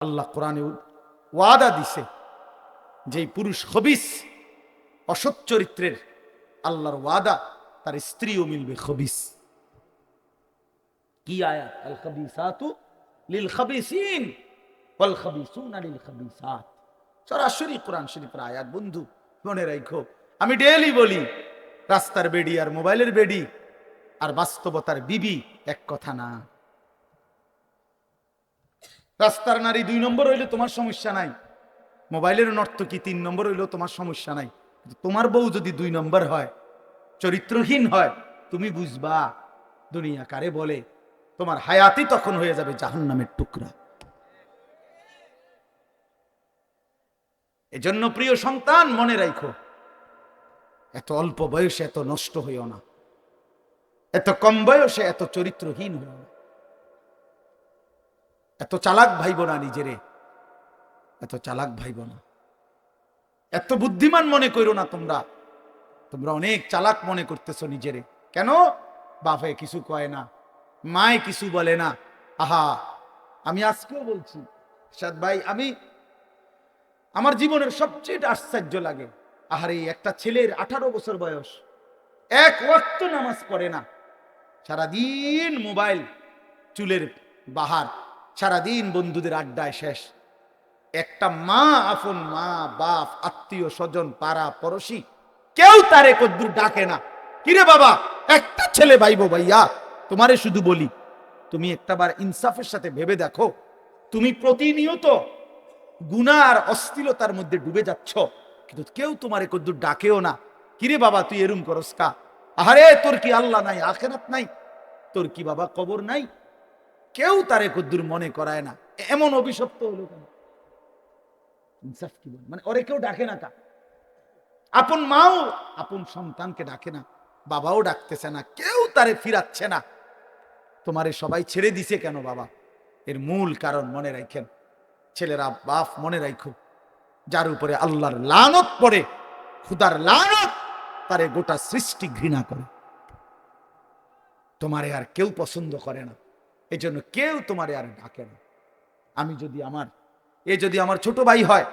আল্লাহ কোরআনে ওয়াদা দিছে যে পুরুষ খবিস অসৎ চরিত্রের, আল্লাহর ওয়াদা তার স্ত্রীও মিলবে খবিস। কি আয়াত? আল খাবিসাতু লিল খাবিসিন ওয়াল খাবিসুনা লিল খাবিসাত। সরাসরি কোরআন শরীফের আয়াত। বন্ধু মনে রাখো, আমি ডেইলি বলি, রাস্তার বেডি আর মোবাইলের বেডি আর বাস্তবতার বিবি এক কথা না। রাস্তার নারী 2 নম্বর হইলে তোমার সমস্যা নাই, মোবাইলের নর্তকী 3 নম্বর হইলেও তোমার সমস্যা নাই। তোমার বউ যদি 2 নম্বর হয়, চরিত্রহীন হয়, তুমি বুঝবা দুনিয়া কারে বলে। তোমার হায়াতি তখন হয়ে যাবে জাহান্নামের টুকরা। এজন্য প্রিয় সন্তান মনে রাখো, এত অল্প বয়সে এত নষ্ট হইও না, এত কম বয়সে এত চরিত্রহীন হইও না, এত চালাক ভাইব না নিজেরে, এত চালাক ভাইব না, এত বুদ্ধিমান মনে করো না। তোমরা তোমরা অনেক চালাক মনে করতেছো নিজেরে। কেন? বাপে কিছু কয় না, মায়ে কিছু বলে না। আহা, আমি আজকেও বলছি সাদ ভাই, আমার জীবনের সবচেয়ে আশ্চর্য লাগে, আহারে একটা ছেলের 18 বছর বয়স, এক ওয়াক্ত নামাজ পড়ে না, সারাদিন মোবাইল, চুলের বাহার, সারাদিন বন্ধুদের আড্ডায় শেষ। একটা মা, আপন মা, বাপ, আত্মীয় স্বজন, পাড়া পড়শি, কেউ তারে কদ্দুর ডাকে না। কিরে বাবা, একটা ছেলে ভাইবো ভাইয়া, তোমারে শুধু বলি, তুমি একটাবার ইনসাফের সাথে ভেবে দেখো, তুমি প্রতিনিয়ত গুনাহ আর অশ্লীলতার মধ্যে ডুবে যাচ্ছ, কিন্তু কেউ তোমারে কদ্দুর ডাকেও না। কিরে বাবা, তুই এরম করস কা? আহারে, তোর কি আল্লাহ নাই, আখিরাত নাই? তোর কি বাবা কবর নাই? কেউ তারে কদ্দুর মনে করায় না। এমন অভিশপ্ত হলো কেন? ইনসাফ কি বল, মানে ওরে কেউ ডাকে না কা? আপন মাও আপন সন্তানকে ডাকে না, বাবাও ডাকতেছে না, কেউ তারে ফিরাচ্ছে না। তোমারে সবাই ছেড়ে দিছে কেন বাবা? এর মূল কারণ মনে রাখেন, ছেলেরা বাপ মনে রাখো, যার উপরে আল্লাহর লানত পড়ে, খুদার লানত, তারে গোটা সৃষ্টি ঘৃণা করে। তোমারে আর কেউ পছন্দ করে না, এই জন্য কেউ তোমারে আর ডাকে না। আমি যদি আমার ছোট ভাই হয়,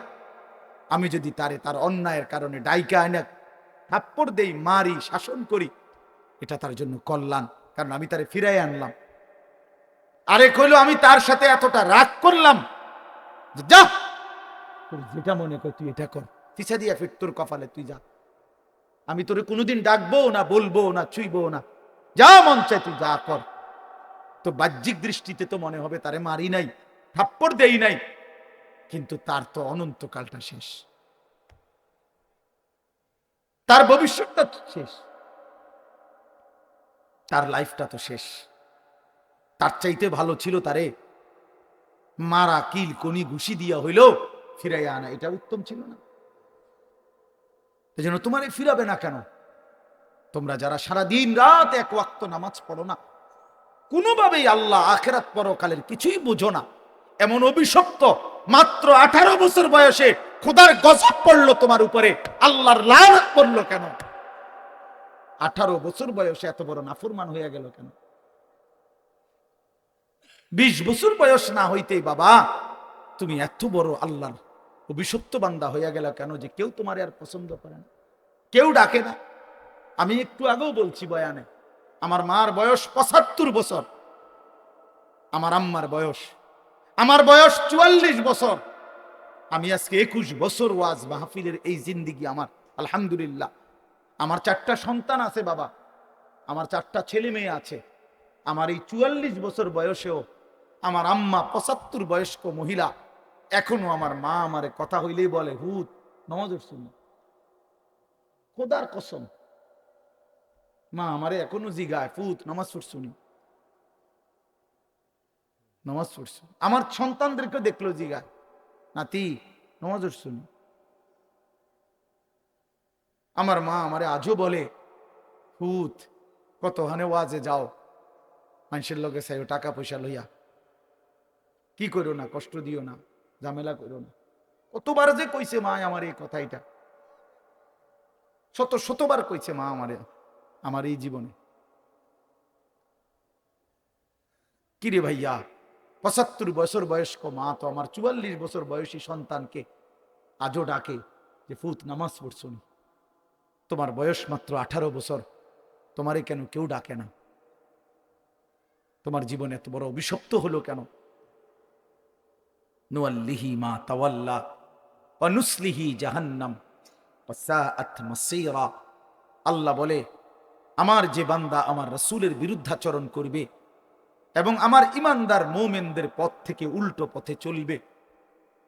আমি যদি তার অন্যায়ের কারণে ডাইকা আইনা থাপ্পড় দেই, মারি, শাসন করি, এটা তার জন্য কল্যাণ, কারণ আমি তারে ফিরাই আনলাম। আরেক হইলো, আমি তার সাথে এতটা রাগ করলাম, যা তোর যেটা মনে কর তুই এটা কর, পিছা দিয়া ফির তোর কপালে, তুই যা, আমি তোরে কোনোদিন ডাকবো না, বলবো না, ছুঁইবো না, যা মন চায় তুই যা কর। তো বাহ্যিক দৃষ্টিতে তো মনে হবে তারে মারি নাই, থাপ্পড় দেই নাই, কিন্তু তার তো অনন্তকালটা শেষ, তার ভবিষ্যৎটা শেষ, তার লাইফটা তো শেষ। তার চাইতে ভালো ছিল তারে মারা, কিল কনি ঘুষি দিয়া হইল ফিরাইয়া আনা, এটা উত্তম ছিল না? এই জন্য তোমারে ফিরাবে না কেন? তোমরা যারা সারা দিন রাত এক ওয়াক্ত নামাজ পড়ো না, কোনোভাবেই আল্লাহ আখিরাত পরকালের কিছুই বুঝো না, এমন অভিশপ্ত, মাত্র 18 বছর বয়সে খোদার গজব পড়লো তোমার উপরে, আল্লাহর লানত পড়লো কেন? 18 বছর বয়সে এত বড় নাফরমান হয়ে গেল কেন? 20 বছর বয়স না হইতেই বাবা তুমি এত বড় আল্লাহর অভিশপ্ত বান্দা হইয়া গেল কেন, যে কেউ তোমার আর পছন্দ করে না, কেউ ডাকে না? আমি একটু আগেও বলছি বয়ানে, আমার মার বয়স 75 বছর, আমার আম্মার বয়স, আমার বয়স 44 বছর। আমি আজকে 21 বছর ওয়াজ মাহফিলের এই জিন্দিগি আমার, আলহামদুলিল্লাহ। আমার 4টা সন্তান আছে বাবা, আমার 4টা ছেলে মেয়ে আছে। আমার এই 44 বছর বয়সেও আমার আম্মা 75 বয়স্ক মহিলা, এখনো আমার মা আমারে কথা হইলেই বলে, হুত নামাজ পড়ছুনি? খোদার কসম, মা আমারে এখনো জিগায়, ফুত নামাজ পড়ছুনি? নামাজ পড়ছো? আমার সন্তানদেরকে দেখলো জিগায়, নাতি নামাজ পড়ছুনি? আমার মা আমারে আজও বলে, হুত কত হানে ওয়াজে যাও, মানুষের লোকে চাইও টাকা পয়সা লইয়া, কি করো না, কষ্ট দিও না, ঝামেলা করো না। কতবার যে কইছে মা আমার এই কথা, এটা শতবার কইছে মা আমারে, আমার এই জীবনে। কিরে ভাইয়া, 75 বছর বয়স্ক মা তো আমার 44 বছর বয়সী সন্তানকে আজও ডাকে যে ফুত নামাজ পড়ছুনি, তোমার বয়স মাত্র 18 বছর, তোমারে কেন কেউ ডাকে না? তোমার জীবন এত বড় অভিশপ্ত হলো কেন? নুয়াল্লিহি মা তাওয়াল্লা ওয়া নুসলিহি জাহান্নাম ওয়া সাআত মাসীরা। আল্লাহ বলে, আমার যে বান্দা আমার রাসূলের বিরুদ্ধাচরণ করবে এবং আমার ঈমানদার মুমিনদের পথ থেকে উল্টো পথে চলবে,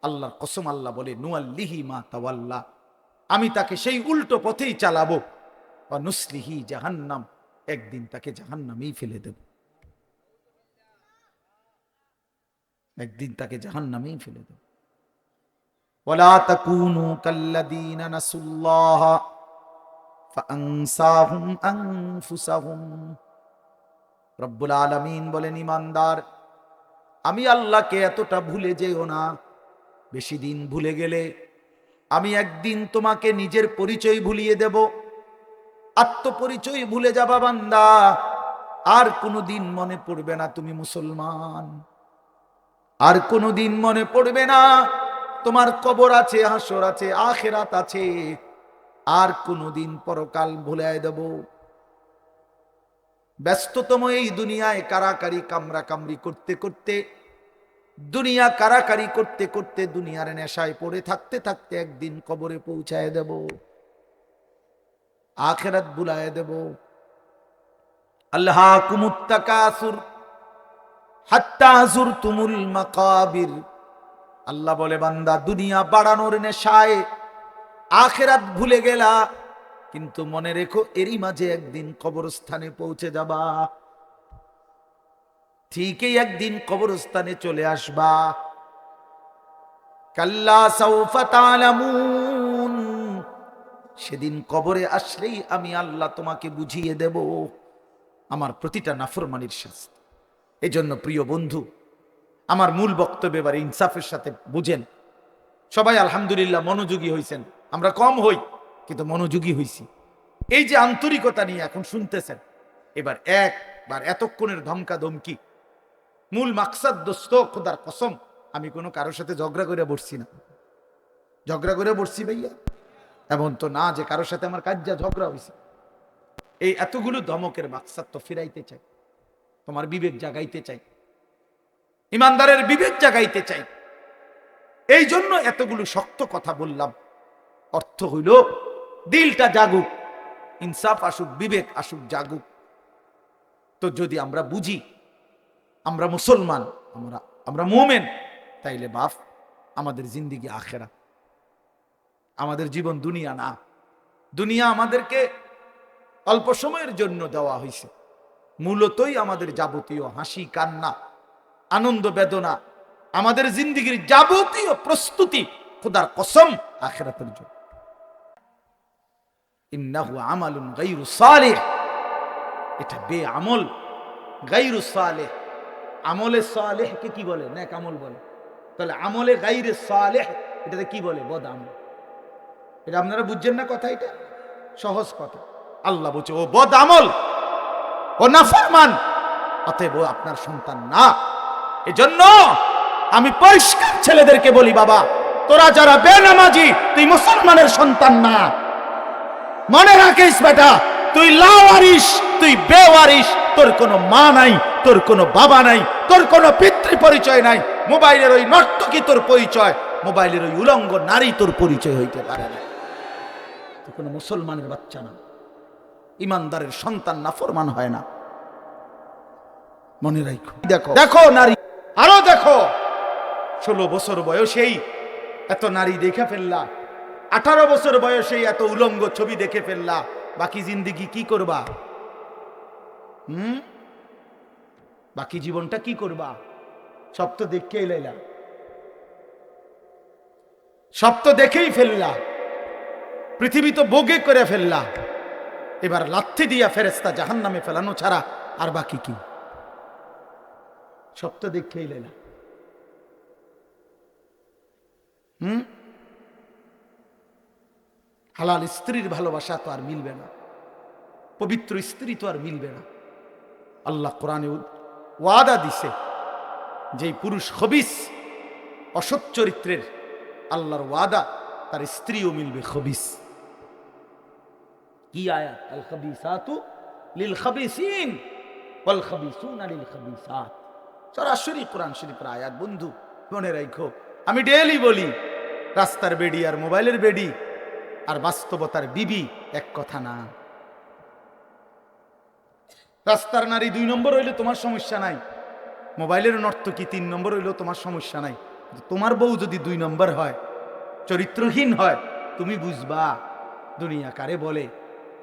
আল্লাহর কসম আল্লাহ বলে, নুয়াল্লিহি মা তাওয়াল্লা, আমি তাকে সেই উল্টো পথেই চালাবো, ওয়া নুসলিহি জাহান্নাম, একদিন তাকে জাহান্নামেই ফেলে দেব, একদিন তাকে জাহান্নামেই ফেলে দেব। ওয়ালা তাকুনু কাল্লাযীনা নাসুল্লাহ ফাআনসাহুম আনফুসাহুম। রব্বুল আলামিন বলেন, ঈমানদার, আমি আল্লাহকে এতটা ভুলে যেও না। বেশি দিন ভুলে গেলে আমি একদিন তোমাকে নিজের পরিচয় ভুলিয়ে দেব, আত্মপরিচয় ভুলে যাবা বান্দা, আর কোনোদিন মনে পড়বে না তুমি মুসলমান, আর কোনোদিন মনে পড়বে না তোমার কবর আছে, হাসর আছে, আখিরাত আছে, আর কোনোদিন পরকাল ভুলায় দেব। ব্যস্ততম এই দুনিয়ায় কারাকারি কামরা কামরি করতে করতে, দুনিয়া কারাকারি করতে করতে, দুনিয়ার নেশায় পড়ে থাকতে থাকতে একদিন কবরে পৌঁছায় দেব, আখিরাত ভুলায় দেব। আল্লাহাকুমুত তাকাসুর হাত্তা যুরতুমুল মাকাবির। আল্লাহ বলে, বান্দা, দুনিয়া বাড়ানোর নেশায় আখিরাত ভুলে গেলা, কিন্তু মনে রেখো এরই মাঝে একদিন কবরস্থানে পৌঁছে যাবা, ঠিকই একদিন কবরস্থানে চলে আসবা। কাল্লা সাউফা তা'লামুন, সেদিন কবরে আসলেই আমি আল্লাহ তোমাকে বুঝিয়ে দেব আমার প্রতিটা নাফরমানির শাস্তি। এজন্য প্রিয় বন্ধু, আমার মূল বক্তব্য এবার ইনসাফের সাথে বুঝেন। সবাই আলহামদুলিল্লাহ মনোযোগী হইছেন, আমরা কম হই কিন্তু মনোযোগী হইছি। এই যে আন্তরিকতা নিয়ে এখন শুনতেছেন, এবার একবার এতক্ষণের ধমকা ধমকি, মূল মাকসাদ দোস্ত, খোদার কসম আমি কোনো কারোর সাথে ঝগড়া করে বসছি না। ঝগড়া করে বসছি ভাইয়া এমন তো না যে কারোর সাথে আমার কাজ্জা ঝগড়া হয়েছে। এই এতগুলো ধমকের মাকসাদ তো ফিরাইতে চাই, তোমার বিবেক জাগাইতে চাই, ইমানদারের বিবেক জাগাইতে চাই। এই জন্য এতগুলো শক্ত কথা বললাম। অর্থ হইল দিলটা জাগুক, ইনসাফ আসুক, বিবেক আসুক, জাগুক। তো যদি আমরা বুঝি আমরা মুসলমান, আমরা মুমিন, তাইলে বাপ আমাদের জিন্দেগি আখেরা, আমাদের জীবন দুনিয়া না। দুনিয়া আমাদেরকে অল্প সময়ের জন্য দেওয়া হয়েছে, মূলতই আমাদের যাবতীয় হাসি কান্না আনন্দ বেদনা, আমাদের জিন্দেগির যাবতীয় প্রস্তুতি খোদার কসম আখিরাতের জন্য। ইন্নাহু আমালুন গায়রু সালিহ, এটা বেআমল, গায়রু সালিহ। আমলে সালেহকে কি বলে? নেক আমল বলে। তাহলে আমলে গায়রে সালেহ এটাতে কি বলে? বদ আমল। এটা আপনারা বুঝছেন না কথা? এটা সহজ কথা। আল্লাহ বলছে ও বদ আমল, ও নাফরমান, অতএব ও আপনার সন্তান না। এজন্য আমি পরিষ্কার ছেলেদেরকে বলি, বাবা তোরা যারা বেনামাজি, তুই মুসলমানের সন্তান না। মনে রাখিস বেটা, তুই লাওয়ারিস, তুই বেওয়ারিস, তোর কোনো মা নাই, তোর কোনো বাবা নাই, তোর কোনো পিতৃ পরিচয় নাই। মোবাইলের ওই নর্তকী তোর পরিচয়, মোবাইলের ওই উলঙ্গ নারী তোর পরিচয় হইতে পারে না। তুই কোনো মুসলমানের বাচ্চা না, ইমানদারের সন্তান নাফরমান হয় না। মনে রাখো। দেখো দেখো নারী, আরো দেখো, 16 বছর বয়সেই এত নারী দেখে ফেললা, 18 বছর বয়সেই এত উলঙ্গ ছবি দেখে ফেললা, বাকি জিন্দেগি কি করবা? বাকি জীবনটা কি করবা? সব তো দেখেই লাইলা, সব তো দেখেই ফেললা, পৃথিবী তো ভোগে করে ফেললা, এবার লাথি দিয়া ফেরেশতা জাহান্নামে ফেলানো ছাড়া আর বাকি কি? সব তো দেখেই লাইলা। হালাল স্ত্রীর ভালোবাসা তো আর মিলবে না, পবিত্র স্ত্রী তো আর মিলবে না। আল্লাহ কোরআনে ওয়াদা দিছে, যেই পুরুষ খবিস, অসৎ চরিত্রের, আল্লাহর ওয়াদা তার স্ত্রীও মিলবে খবিস। কি আয়াত? আল খাবিসাতু লিল খাবিসিন ওয়াল খাবিসুনা লিল খাবিসাত। সরাসরি কোরআন শরীফের আয়াত। বন্ধু মনে রাখো, আমি ডেইলি বলি, রাস্তার বেডি আর মোবাইলের বেডি আর বাস্তবতার বিবি এক কথা না। রাস্তার নারী 2 নম্বর হইলে তোমার সমস্যা নাই, মোবাইলের নর্তকী 3 নম্বর হইলেও তোমার সমস্যা নাই। তোমার বউ যদি 2 নম্বর হয়, চরিত্রহীন হয়, তুমি বুঝবা দুনিয়া কারে বলে।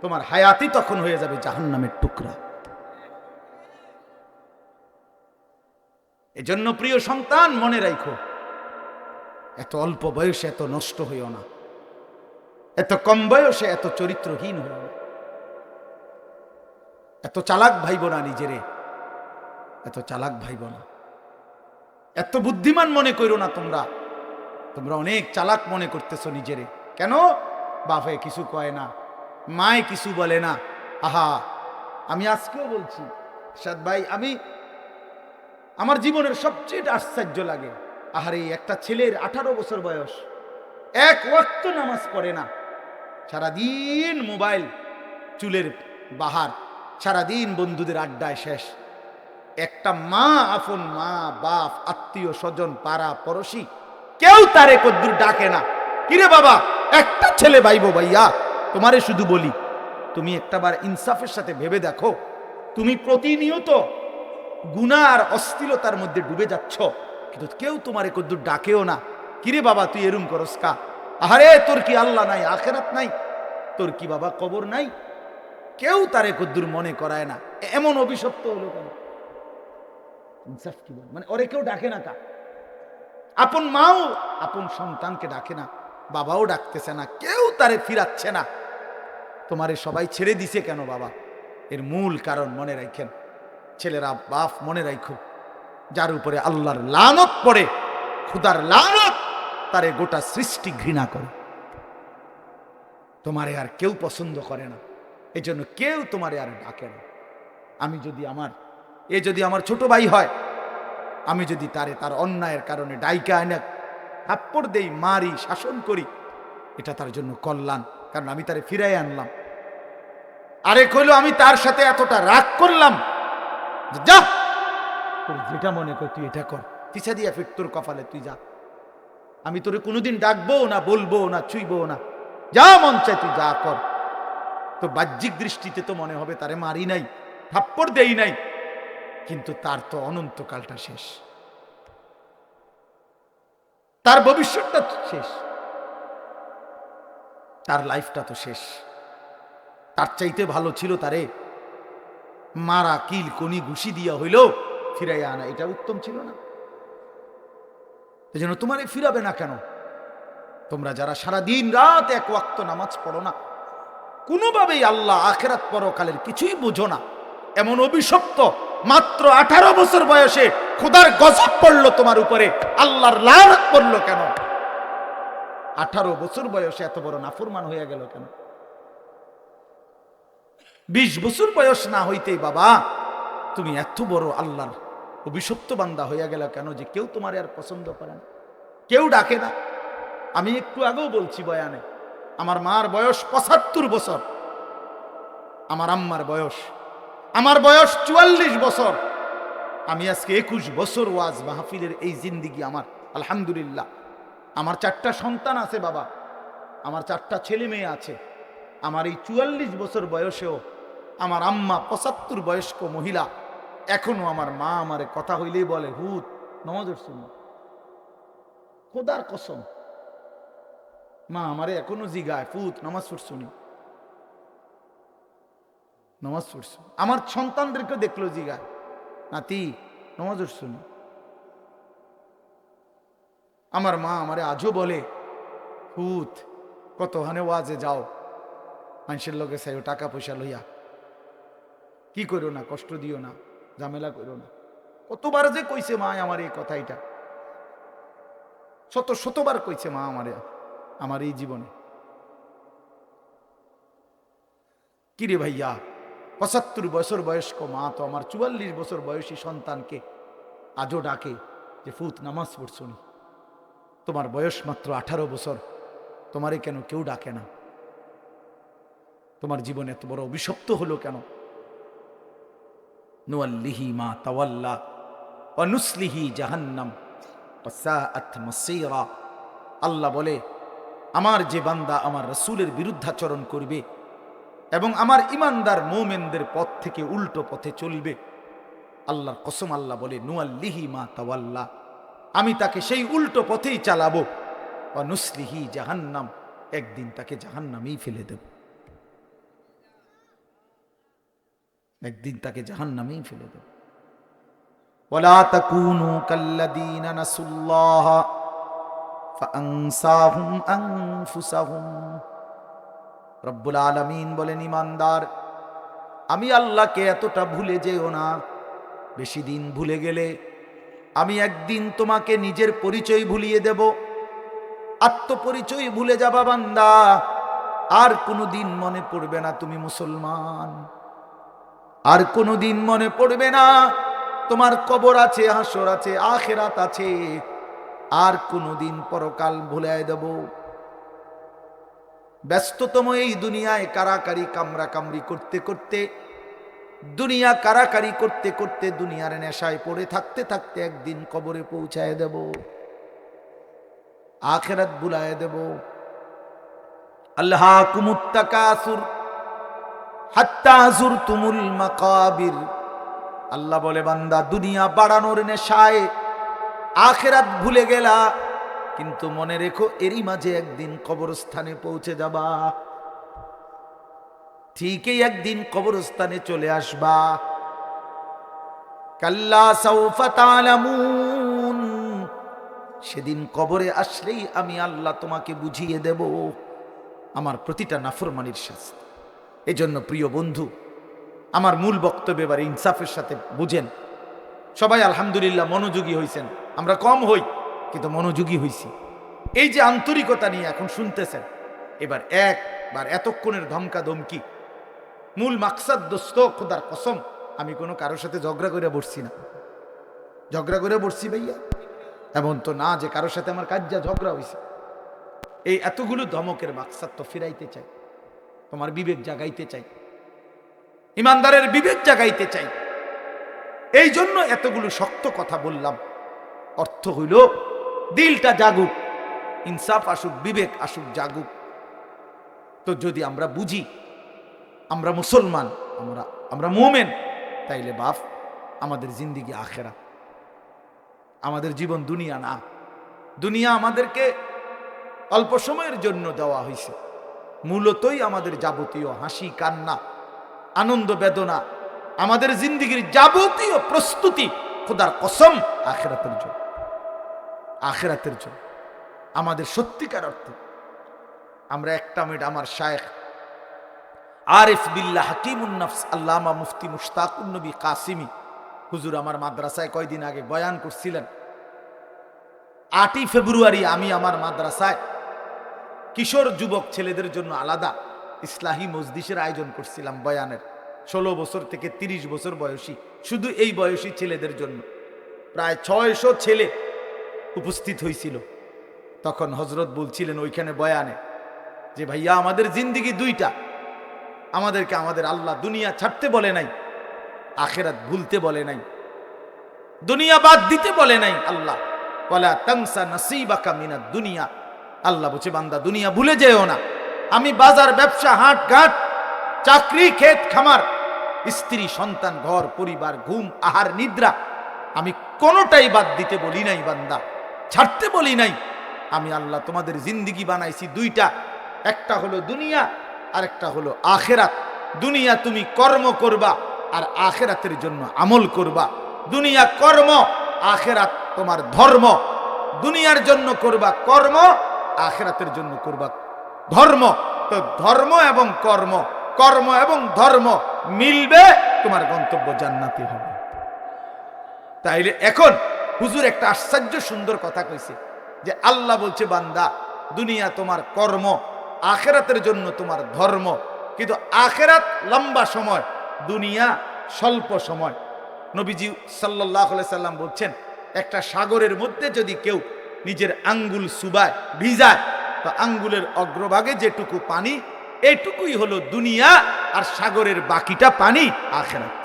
তোমার হায়াতই তখন হয়ে যাবে জাহান্নামের টুকরা। এজন্য প্রিয় সন্তান মনে রাখো, এত অল্প বয়সে এত নষ্ট হইও না, এত কম বয়সে এত চরিত্রহীন হইও না, এত চালাক ভাইব না নিজেরে, এত চালাক ভাইব না, এত বুদ্ধিমান মনে করো না। তোমরা তোমরা অনেক চালাক মনে করতেছো নিজেরে। কেন? বাপে কিছু কয় না, মায়ে কিছু বলে না। আহা, আমি আজকেও বলছি সাদ ভাই, আমার জীবনের সবচেয়ে আশ্চর্য লাগে, আহারে একটা ছেলের 18 বছর বয়স, এক ওয়াক্ত নামাজ পড়ে না, সারাদিন মোবাইল, চুলের বাহার, সারাদিন বন্ধুদের আড্ডায় শেষ। একটা মা, আপন মা, বাপ, আত্মীয় স্বজন, পাড়া পড়শি, কেউ তারে কদ্দুর ডাকে না। কিরে বাবা, একটা ছেলে ভাইবো ভাইয়া, তোমারে শুধু বলি, তুমি একটাবার ইনসাফের সাথে ভেবে দেখো, তুমি প্রতিনিয়ত গুনাহ আর অশ্লীলতার মধ্যে ডুবে যাচ্ছ, কিন্তু কেউ তোমারে কদ্দুর ডাকেও না। কিরে বাবা, তুই এরম করস কা? আহারে, তোর কি আল্লাহ নাই, আখেরাত নাই? তোর কি বাবা কবর নাই? কেউ তারে কদ্দুর মনে করায় না। এমন অভিশপ্ত হলো কেন? ইনসাফ কি বল, মানে ওরে কেউ ডাকে না কা? আপন মাও আপন সন্তানকে ডাকে না, বাবাও ডাকতেছে না, কেউ তারে ফিরাচ্ছে না। তোমারে সবাই ছেড়ে দিছে কেন বাবা? এর মূল কারণ মনে রাখেন, ছেলেরা বাপ মনে রাখো, যার উপরে আল্লাহর লানত পড়ে, খুদার লানত, তারে গোটা সৃষ্টি ঘৃণা করে। তোমারে আর কেউ পছন্দ করে না, এই জন্য কেউ তোমারে আর ডাকে না। যদি আমার ছোট ভাই হয়, আমি যদি তার অন্যায়ের কারণে ডাইকা আনে থাপ্পড় দেই, মারি, শাসন করি, এটা তার জন্য কল্যাণ, কারণ আমি তারে ফিরাই আনলাম। আরেক হইল, আমি তার সাথে এতটা রাগ করলাম, যা তোর যেটা মনে কর তুই এটা কর, পিছা দিয়া ফির তোর কপালে তুই যা, আমি তোরে কোনোদিন ডাকবো না, বলবো না, ছুঁইবো না, যা মন চায় তুই যা কর। তো বাহ্যিক দৃষ্টিতে তো মনে হবে তারে মারি নাই, থাপ্পড় দেই নাই, কিন্তু তার তো অনন্তকালটা শেষ, তার ভবিষ্যৎটা শেষ, তার লাইফটা তো শেষ। তার চাইতে ভালো ছিল তারে মারা, কিল, কনি, ঘুষি দিয়া হইল ফিরাইয়া আনা, এটা উত্তম ছিল না? এই জন্য তোমারে ফিরাবে না কেন? তোমরা যারা সারা দিন রাত এক ওয়াক্ত নামাজ পড়ো না, কোনোভাবেই আল্লাহ আখেরাত পরকালের কিছুই বুঝো না, এমন অভিশপ্ত, মাত্র 18 বছর বয়সে খোদার গজব পড়লো তোমার উপরে, আল্লাহর লানত পড়লো কেন? 18 বছর বয়সে এত বড় নাফরমান হয়ে গেল কেন? 20 বছর বয়স না হইতেই বাবা তুমি এত বড় আল্লাহর অভিশপ্ত বান্দা হইয়া গেল কেন, যে কেউ তোমার আর পছন্দ করে না, কেউ ডাকে না? আমি একটু আগেও বলছি বয়ানে, আমার মার বয়স 75 বছর, আমার আম্মার বয়স, আমার বয়স 44 বছর। আমি আজকে 21 বছর ওয়াজ মাহফিলের এই জিন্দিগি আমার, আলহামদুলিল্লাহ। আমার 4টা সন্তান আছে বাবা, আমার 4টা ছেলে মেয়ে আছে। আমার এই 44 বছর বয়সেও আমার আম্মা 75 বয়স্ক মহিলা, এখনো আমার মা আমারে কথা হইলেই বলে, হুত নামাজ পড়ছুন? খোদার কসম, মা আমারে এখনো জিগায়, ফুত নামাজ পড়ছুনি? নামাজ পড়ছু? আমার সন্তানদেরকে দেখলো জিগায়, নাতি নামাজ পড়ছুনি? আমার মা আমারে আজও বলে, হুত কত হানে ওয়াজে যাও, মানুষের লোকে চাইও টাকা পয়সা লইয়া, কি করো না, কষ্ট দিও না, ঝামেলা করো না। কতবার যে কইছে মা আমার এই কথাইটা, শতবার কইছে মা আমারে আমার এই জীবনে। কিরে ভাইয়া, 75 বছর বয়স্ক মা তো আমার 44 বছর বয়সী সন্তানকে আজও ডাকে, যে ফুত নামাজ পড়ছো নি, তোমার বয়স মাত্র 18 বছর, তোমারে কেন কেউ ডাকে না? তোমার জীবন এত বড় অভিশপ্ত হলো কেন? নুয়াল্লিহি মা তাওয়াল্লা ওয়া নুসলিহি জাহান্নাম ওয়া সাআত মাসীরা। আল্লাহ বলে, আমার যে বান্দা আমার রাসূলের বিরুদ্ধাচরণ করবে এবং আমার ঈমানদার মুমিনদের পথ থেকে উল্টো পথে চলবে, আল্লাহর কসম আল্লাহ বলে, নুয়াল্লিহি মা তাওয়াল্লা, আমি তাকে সেই উল্টো পথেই চালাবো, ওয়া নুসলিহি জাহান্নাম, একদিন তাকে জাহান্নামেই ফেলে দেব, একদিন তাকে জাহান্নামেই ফেলে দেব। ওয়ালা তাকুনু কাল্লাযীনা নাসুল্লাহ ফাআনসাহুম আনফুসাহুম। রব্বুল আলামিন বলেন, ঈমানদার, আমি আল্লাহকে এতটা ভুলে যেও না। বেশি দিন ভুলে গেলে আমি একদিন তোমাকে নিজের পরিচয় ভুলিয়ে দেব, আত্মপরিচয় ভুলে যাবা বান্দা, আর কোনোদিন মনে পড়বে না তুমি মুসলমান, আর কোনোদিন মনে পড়বে না তোমার কবর আছে, হাসর আছে, আখিরাত আছে, আর কোনোদিন পরকাল ভুলে দেব। ব্যস্ততম এই দুনিয়ায় কারাকারি কামরা কামরি করতে করতে, দুনিয়া কারাকারি করতে করতে, দুনিয়ার নেশায় পড়ে থাকতে থাকতে একদিন কবরে পৌঁছায় দেব, আখিরাত ভুলায় দেব। আল্লাহকুমুত তাকাসুর হাত্তা যুরতুমুল মাকাবির। আল্লাহ বলে, বান্দা, দুনিয়া বাড়ানোর নেশায় আখিরাত ভুলে গেলা, কিন্তু মনে রেখো এরই মাঝে একদিন কবরস্থানে পৌঁছে যাবা, ঠিকই একদিন কবরস্থানে চলে আসবা। কাল্লা সাউফা তা'লামুন, সেদিন কবরে আসলেই আমি আল্লাহ তোমাকে বুঝিয়ে দেব আমার প্রতিটা নাফরমানির শাস্তি। এজন্য প্রিয় বন্ধু, আমার মূল বক্তব্য এবার ইনসাফের সাথে বুঝেন। সবাই আলহামদুলিল্লাহ মনোযোগী হয়েছেন, আমরা কম হই কিন্তু মনোযোগী হইছি। এই যে আন্তরিকতা নিয়ে এখন শুনতেছেন, এবার একবার এতক্ষণের ধমকা ধমকি, মূল মাকসাদ, দোস্ত খোদার কসম, আমি কোনো কারোর সাথে ঝগড়া করে বসছি না। ঝগড়া করে বসছি ভাইয়া এমন তো না যে কারোর সাথে আমার কাজ্জা ঝগড়া হয়েছে। এই এতগুলো ধমকের মাকসাদ তো ফিরাইতে চাই, তোমার বিবেক জাগাইতে চাই, ইমানদারের বিবেক জাগাইতে চাই। এই জন্য এতগুলো শক্ত কথা বললাম। অর্থ হইল দিলটা জাগুক, ইনসাফ আসুক, বিবেক আসুক, জাগুক। তো যদি আমরা বুঝি আমরা মুসলমান, আমরা মুমিন, তাইলে বাপ আমাদের জিন্দিগি আখেরা, আমাদের জীবন দুনিয়া না। দুনিয়া আমাদেরকে অল্প সময়ের জন্য দেওয়া হয়েছে, মূলতই আমাদের যাবতীয় হাসি কান্না আনন্দ বেদনা, আমাদের জিন্দিগির যাবতীয় প্রস্তুতি খোদার কসম আখিরাতের জন্য, আখিরাতের জন্য। আমাদের সত্যিকার অর্থে আমরা একটা মিনিট, আমার শায়েখ আরিফ বিল্লাহ হাকিমুন নফস আল্লামা মুফতি মুশতাকুন নবী কাসিমি হুজুর আমার মাদ্রাসায় কয়দিন আগে বয়ান করছিলেন। 8ই ফেব্রুয়ারি আমি আমার মাদ্রাসায় কিশোর যুবক ছেলেদের জন্য আলাদা ইসলাহি মজলিসের আয়োজন করছিলাম বয়ানের। 16 বছর থেকে 30 বছর বয়সী, শুধু এই বয়সী ছেলেদের জন্য প্রায় 600 ছেলে উপস্থিত হয়েছিল। তখন হজরত বলছিলেন ওইখানে বয়ানে যে, ভাইয়া, আমাদের জিন্দিগি দুইটা, আমাদেরকে আমাদের আল্লাহ দুনিয়া ছাড়তে বলে নাই, আখিরাত ভুলতে বলে নাই, দুনিয়া বাদ দিতে বলে নাই। আল্লাহ ওয়ালা তানসা নাসিবাকা মিনাদ দুনিয়া, আল্লাহ বলছে, বান্দা, দুনিয়া ভুলে যেও না। আমি বাজার, ব্যবসা, হাট ঘাট, চাকরি, ক্ষেত খামার, স্ত্রী, সন্তান, ঘর পরিবার, ঘুম, আহার, নিদ্রা, আমি কোনোটাই বাদ দিতে বলি নাই বান্দা, ছাড়তে বলি নাই। আমি আল্লাহ তোমাদের জিন্দিগি বানাইছি দুইটা, একটা হলো দুনিয়া আর একটা হলো আখেরাত। দুনিয়া তুমি কর্ম করবা আর আখেরাতের জন্য আমল করবা। দুনিয়া কর্ম, আখেরাত তোমার ধর্ম। দুনিয়ার জন্য করবা কর্ম, আখেরাতের জন্য করবা ধর্ম। তো ধর্ম এবং কর্ম, কর্ম এবং ধর্ম মিলবে, তোমার গন্তব্য জান্নাতি হবে। তাইলে এখন হুজুর একটা আশ্চর্য সুন্দর কথা কইছে যে আল্লাহ বলছে, বান্দা, দুনিয়া তোমার কর্ম, আখেরাতের জন্য তোমার ধর্ম। কিন্তু আখেরাত লম্বা সময়, দুনিয়া স্বল্প সময়। নবীজি সাল্লাল্লাহু আলাইহি সাল্লাম বলছেন, একটা সাগরের মধ্যে যদি কেউ নিজের আঙ্গুল সুবায় ভিজায়, তো আঙ্গুলের অগ্রভাগে যেটুকু পানি, এইটুকুই হলো দুনিয়া, আর সাগরের বাকিটা পানি আখিরাত।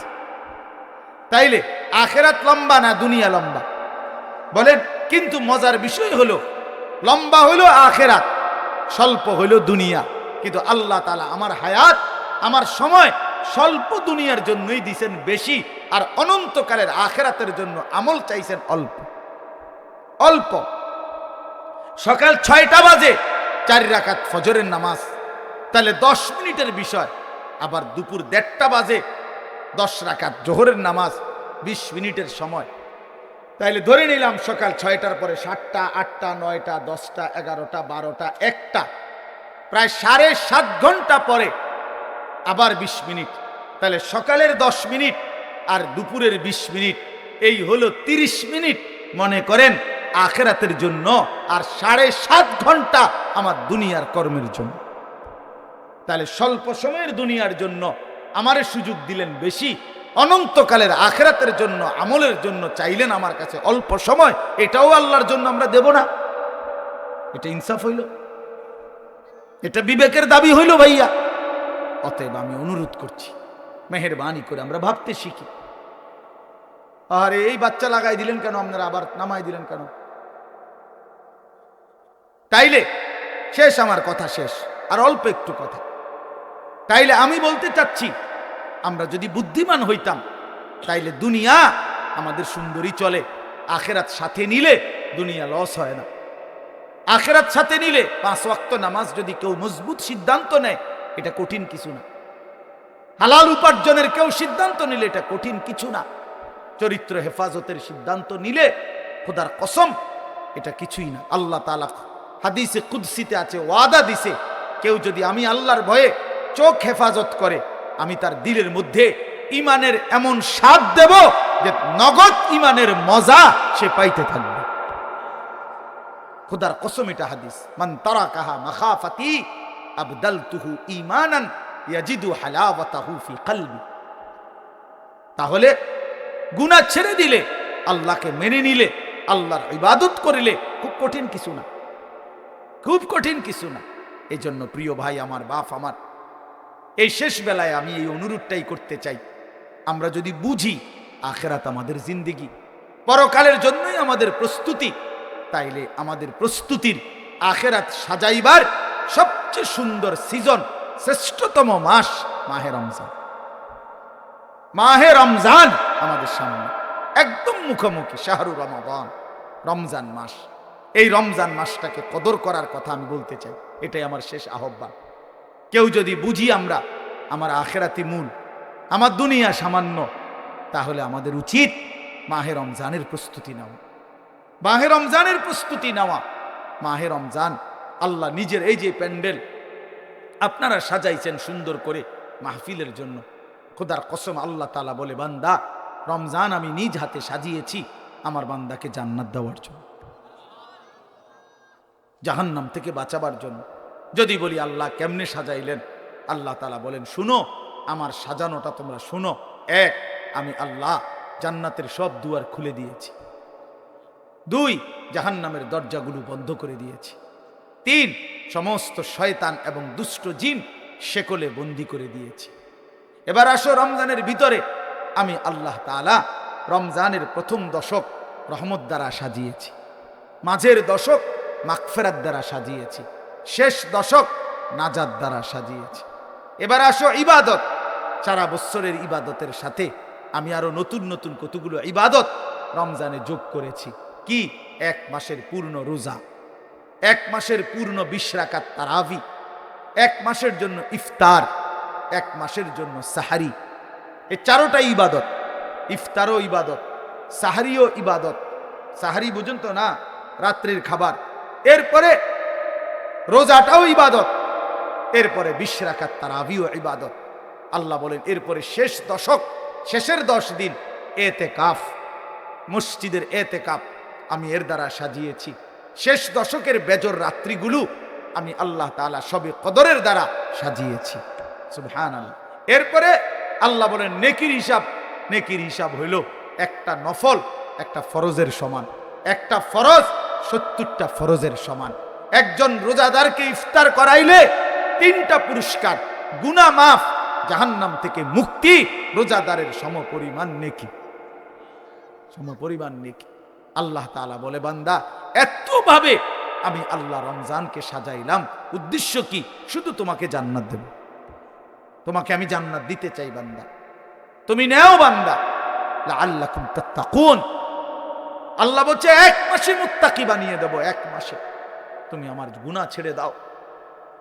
তাইলে আখিরাত লম্বা না দুনিয়া লম্বা বলেন? কিন্তু মজার বিষয় হলো, লম্বা হইল আখিরাত, স্বল্প হইল দুনিয়া। কিন্তু আল্লাহ তাআলা আমার হায়াত, আমার সময় স্বল্প দুনিয়ার জন্যই দিছেন বেশি, আর অনন্তকালের আখিরাতের জন্য আমল চাইছেন অল্প অল্প। সকাল 6টা বাজে 4 রাকাত ফজরের নামাজ, তাহলে 10 মিনিটের বিষয়। আবার দুপুর 1:30টা বাজে 10 রাকাত জোহরের নামাজ, 20 মিনিটের সময়। তাইলে ধরে নিলাম সকাল 6টার পরে 7টা, 8টা, 9টা, 10টা, 11টা, 12টা, 1টা, প্রায় 7.5 ঘন্টা পরে আবার 20 মিনিট। তাহলে সকালের 10 মিনিট আর দুপুরের 20 মিনিট, এই হলো 30 মিনিট মনে করেন আখিরাতের জন্য, আর 7.5 ঘন্টা আমার দুনিয়ার কর্মের জন্য। তাহলে স্বল্প সময়ের দুনিয়ার জন্য আমারে সুযোগ দিলেন বেশি, অনন্তকালের আখিরাতের জন্য আমলের জন্য চাইলেন আমার কাছে অল্প সময়। এটাও আল্লাহর জন্য আমরা দেব না? এটা ইনসাফ হইল? এটা বিবেকের দাবি হইল ভাইয়া? অতএব আমি অনুরোধ করছি, মেহেরবানি করে আমরা ভাবতে শিখি। আরে এই বাচ্চা লাগাই দিলেন কেন আপনারা, আবার নামাই দিলেন কেন? তাইলে শেষ, আমার কথা শেষ, আর অল্প একটু কথা। তাইলে আমি বলতে চাচ্ছি, আমরা যদি বুদ্ধিমান হইতাম, তাইলে দুনিয়া আমাদের সুন্দরী চলে। আখিরাত সাথে নিলে দুনিয়া লস হয় না। আখিরাত সাথে নিলে 5 ওয়াক্ত নামাজ যদি কেউ মজবুত সিদ্ধান্ত নেয়, এটা কঠিন কিছু না। হালাল উপার্জনের কেউ সিদ্ধান্ত নিলে এটা কঠিন কিছু না। চরিত্র হেফাজতের সিদ্ধান্ত নিলে খোদার কসম এটা কিছুই না। আল্লাহ তাআলা হাদিসে কুদসিতে আছে, ওয়াদা দিছে, কেউ যদি আমি আল্লাহর ভয়ে চোখ হেফাজত করে, আমি তার দিলের মধ্যে ইমানের এমন স্বাদ দেব যে নগদ ইমানের মজা সে পাইতে থাকবে। খোদার কসম, এটা হাদিস। মান তারাকাহা মাখাফাতি আবদালতুহু ঈমানান ইয়াজিদু হালাওয়াতাহু ফি কলবি। তাহলে গুনাহ ছেড়ে দিলে, আল্লাহকে মেনে নিলে, আল্লাহর ইবাদত করিলে খুব কঠিন কিছু না, খুব কঠিন কিছু না। এই জন্য প্রিয় ভাই আমার, বাপ আমার, এই শেষ বেলায় আমি এই অনুরোধটাই করতে চাই, আমরা যদি বুঝি আখিরাত আমাদের জিন্দেগি, পরকালের জন্যই আমাদের প্রস্তুতি, তাইলে আমাদের প্রস্তুতির আখিরাত সাজাইবার সবচেয়ে সুন্দর সিজন, শ্রেষ্ঠতম মাস মাহে রমজান। মাহে রমজান আমাদের সামনে একদম মুখোমুখি, শাহরু রমাদান, রমজান মাস। এই রমজান মাসটাকে কদর করার কথা আমি বলতে চাই, এটাই আমার শেষ আহ্বান। কেউ যদি বুঝি আমরা আমার আখিরাতি মূল, আমার দুনিয়া সামান্য, তাহলে আমাদের উচিত মাহে রমজানের প্রস্তুতি নেওয়া, মাহে রমজানের প্রস্তুতি নেওয়া। মাহে রমজান, আল্লাহ নিজের এই যে প্যান্ডেল আপনারা সাজাইছেন সুন্দর করে মাহফিলের জন্য, খোদার কসম আল্লাহ তাআলা বলে, বান্দা, রমজান আমি নিজ হাতে সাজিয়েছি আমার বান্দাকে জান্নাত দেওয়ার জন্য, জাহান্নাম থেকে বাঁচাবার জন্য। যদি বলি আল্লাহ কেমনে সাজাইলেন, আল্লাহ তাআলা বলেন, শুনো, আমার সাজানোটা তোমরা শুনো। 1, আমি আল্লাহ জান্নাতের সব দুয়ার খুলে দিয়েছি। 2, জাহান্নামের দরজাগুলো বন্ধ করে দিয়েছি। 3, সমস্ত শয়তান এবং দুষ্ট জিন শেকলে বন্দী করে দিয়েছি। এবার আসো রমজানের ভিতরে, আমি আল্লাহ তাআলা রমজানের প্রথম দশক রহমত দ্বারা সাজিয়েছি, মাঝের দশক মাগফিরাত দ্বারা সাজিয়েছি, শেষ দশক নাজাত দ্বারা সাজিয়েছি। এবার আসো ইবাদত, সারা বছরের ইবাদতের সাথে আমি আরো নতুন নতুন কতগুলো ইবাদত রমজানে যোগ করেছি। কি? 1 মাসের পূর্ণ রোজা, 1 মাসের পূর্ণ 20 রাকাত তারাবি, 1 মাসের জন্য ইফতার, 1 মাসের জন্য সাহারি। এই 4টাই ইবাদত। ইফতারও ইবাদত, সাহারিও ইবাদত। সাহারি বুঝুন তো না, রাত্রির খাবার। এরপরে রোজাটাও ইবাদত, এরপরে 20 রাকাত তারাবিও ইবাদত। আল্লাহ বলেন, এরপরে শেষ দশক, শেষের 10 দিন এতেকাফ, মসজিদের এতেকাফ আমি এর দ্বারা সাজিয়েছি। শেষ দশকের বেজর রাত্রিগুলো আমি আল্লাহ তাআলা সবে কদরের দ্বারা সাজিয়েছি। সুবহানাল্লাহ। এরপরে আল্লাহ বলেন, নেকির হিসাব, নেকির হিসাব হইল একটা নফল, একটা ফরজের সমান, একটা ফরজ 70টা ফরজের সমান। একজন রোজাদারকে ইফতার করাইলে 3টা পুরস্কার, গুনাহ মাফ, জাহান্নাম থেকে মুক্তি, রোজাদারের সমপরিমাণ নেকি, সমপরিমাণ নেকি। আল্লাহ তাআলা বলে, বান্দা এতভাবে আমি আল্লাহ রমজানকে সাজাইলাম, উদ্দেশ্য কি? শুধু তোমাকে জান্নাত দেব, তোমাকে আমি জান্নাত দিতে চাই বান্দা, তুমি নেও বান্দা, লাআল্লাকুম তাত্তাকুন। আল্লাহ বলছে 1 মাসে মুত্তাকি বানিয়ে দেব, 1 মাসে। তুমি আমার গুনাহ ছেড়ে দাও,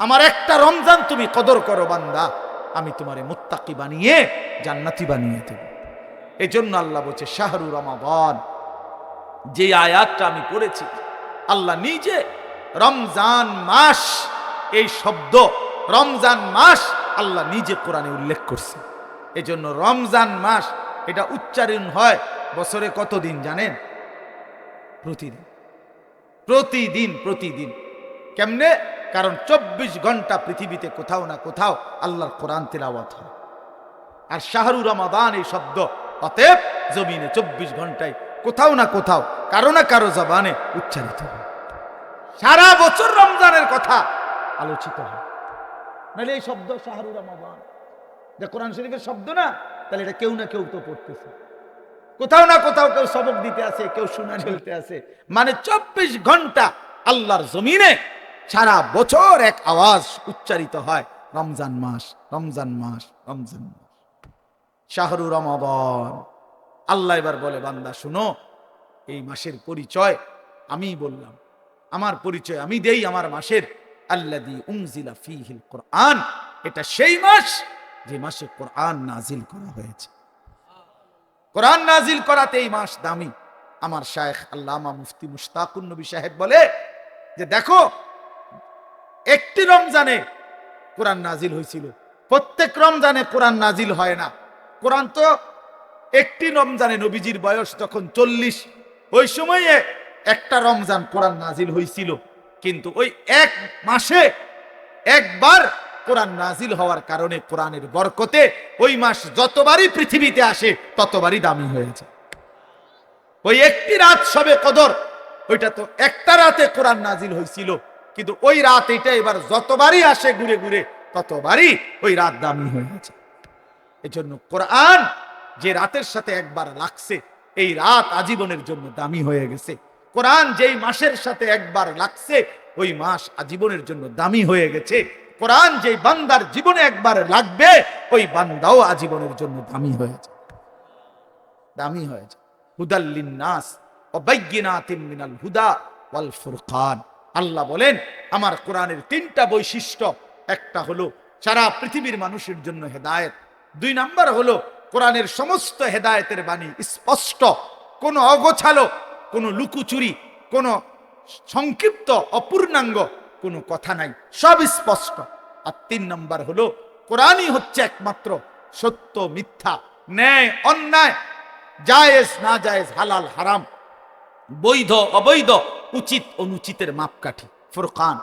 আমার একটা রমজান তুমি কদর করো বান্দা, আমি তোমারে মুত্তাকি বানিয়ে জান্নাতি বানিয়ে দেব। এজন্য আল্লাহ বলছে শাহরু রমাদান, যে আয়াতটা আমি পড়েছি, আল্লাহ নিজে রমজান মাস, এই শব্দ রমজান মাস আল্লাহ নিজে কোরআনে উল্লেখ করছে। এজন্য রমজান মাস এটা উচ্চারণ হয় বছরে কতদিন জানেন? প্রতিদিন, প্রতিদিন, প্রতিদিন। কেমনে? কারণ 24 ঘন্টা পৃথিবীতে কোথাও না কোথাও আল্লাহর কোরআন তিলাওয়াত হয়। আর শাহরু রমাদান এই শব্দ অতএব জমিনে 24 ঘন্টায় কোথাও না কোথাও কারো না কারো জবানে উচ্চারিত হয়। সারা বছর রমজানের কথা আলোচিত হয়। নাহলে এই শব্দ শাহরু রমাদান যে কোরআন শরীফের শব্দ না, তাহলে এটা কেউ না কেউ তো পড়তেছে, কোথাও না কোথাও কেউ সবক দিতে আছে, কেউ শোনা ঢেলতে আছে। মানে 24 ঘন্টা আল্লাহর জমিনে সারা বছর এক আওয়াজ উচ্চারিত হয়, রমজান মাস, রমজান মাস, রমজান মাস, শাহরু রমাদান। আল্লাহ এবার বলে, বান্দা শুনো, এই মাসের পরিচয় আমি বললাম, আমার পরিচয় আমি দেই আমার মাসের। আল্লাযী উনজিলা ফীহিল কোরআন, এটা সেই মাস যে মাসে কোরআন নাজিল করা হয়েছে। কোরআন নাজিল করাতে এই মাস দামি। আমার শায়েখ আল্লামা মুফতি মুশতাকুন নবী সাহেব বলে যে দেখো, একটি রমজানে কোরআন নাজিল হয়েছিল, প্রত্যেক রমজানে কোরআন নাজিল হয় না। কোরআন তো একটি রমজানে, নবীজির বয়স যখন 40, ওই সময়ে একটা রমজান কোরআন নাজিল হয়েছিল। কিন্তু ওই এক মাসে একবার কোরআন নাজিল হওয়ার কারণে কোরআনের বরকতে ওই মাস যতবারই পৃথিবীতে আসে ততবারই দামি হয়েছে। ওই একটি রাত শবে কদর, ওইটা তো একটা রাতে কোরআন নাজিল হয়েছিল, কিন্তু ওই রাত এটা এবার যতবারই আসে ঘুরে ঘুরে ততবারই ওই রাত দামি হয়েছে। এজন্য কোরআন যে রাতের সাথে একবার লাগছে, এই রাত আজীবনের জন্য দামি হয়ে গেছে। কোরআন যেই মাসের সাথে একবার লাগছে, ওই মাস আজীবনের জন্য দামি হয়ে গেছে। কোরআন যেই বান্দার জীবনে একবার লাগবে, ওই বান্দাও আজীবনের জন্য দামি হয়েছে, দামি হয়েছে। হুদাল লিন্নাস ওয়া বাইয়িনাতিন মিনাল হুদা ওয়াল ফুরকান। আল্লাহ বলেন আমার কোরআনের 3টা বৈশিষ্ট্য, একটা হলো সারা পৃথিবীর মানুষের জন্য হেদায়েত, 2 নাম্বার হলো কোরআনের সমস্ত হেদায়েতের বাণী স্পষ্ট, কোনো অগোছালো, কোনো লুকুচুরি, কোনো সংক্ষিপ্ত অপূর্ণাঙ্গ কোনো কথা নাই, সব স্পষ্ট। আর 3 নাম্বার হলো কোরআনই হচ্ছে একমাত্র সত্য মিথ্যা, ন্যায় অন্যায়, জায়েজ না জায়েজ, হালাল হারাম, বৈধ অবৈধ, উচিত অনুচিতের মাপকাঠি, ফুরকান,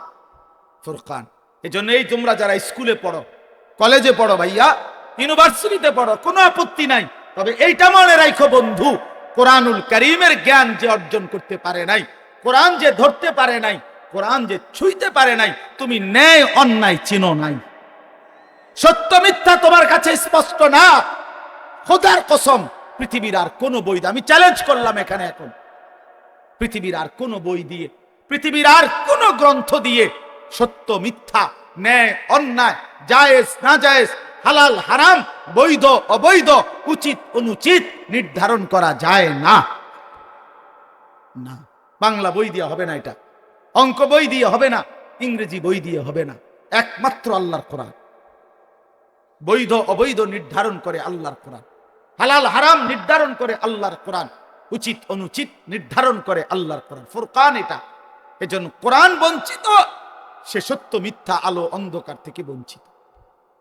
ফুরকান। এজন্য এই তোমরা যারা স্কুলে পড়ো, কলেজে পড়ো, ভাইয়া ইউনিভার্সিটিতে পড়ো, কোনো আপত্তি নাই, তবে এইটা মনে রাখো বন্ধু, কোরআনুল কারীমের জ্ঞান যে অর্জন করতে পারে নাই, কোরআন যে ধরতে পারে নাই, কোরআন যে ছুঁইতে পারে নাই, তুমি ন্যায় অন্যায় চিনো নাই, সত্য মিথ্যা তোমার কাছে স্পষ্ট না। খোদার কসম, পৃথিবীর আর কোন বই, আমি চ্যালেঞ্জ করলাম এখানে এখন, পৃথিবীর আর কোন বই দিয়ে, পৃথিবীর আর কোন গ্রন্থ দিয়ে সত্য মিথ্যা, ন্যায় অন্যায়, জায়েজ না জায়েজ, হালাল হারাম, বৈধ অবৈধ, উচিত অনুচিত নির্ধারণ করা যায় না। না, বাংলা বই দিয়ে হবে না, এটা অঙ্ক বই দিয়ে হবে না, ইংরেজি বই দিয়ে হবে না, একমাত্র আল্লাহর কোরআন। বৈধ অবৈধ নির্ধারণ করে আল্লাহর কোরআন, হালাল হারাম নির্ধারণ করে আল্লাহর কোরআন, উচিত অনুচিত নির্ধারণ করে আল্লাহর কোরআন, ফুরকান এটা। এজন্য কোরআন বঞ্চিত, সে সত্য মিথ্যা, আলো অন্ধকার থেকে বঞ্চিত,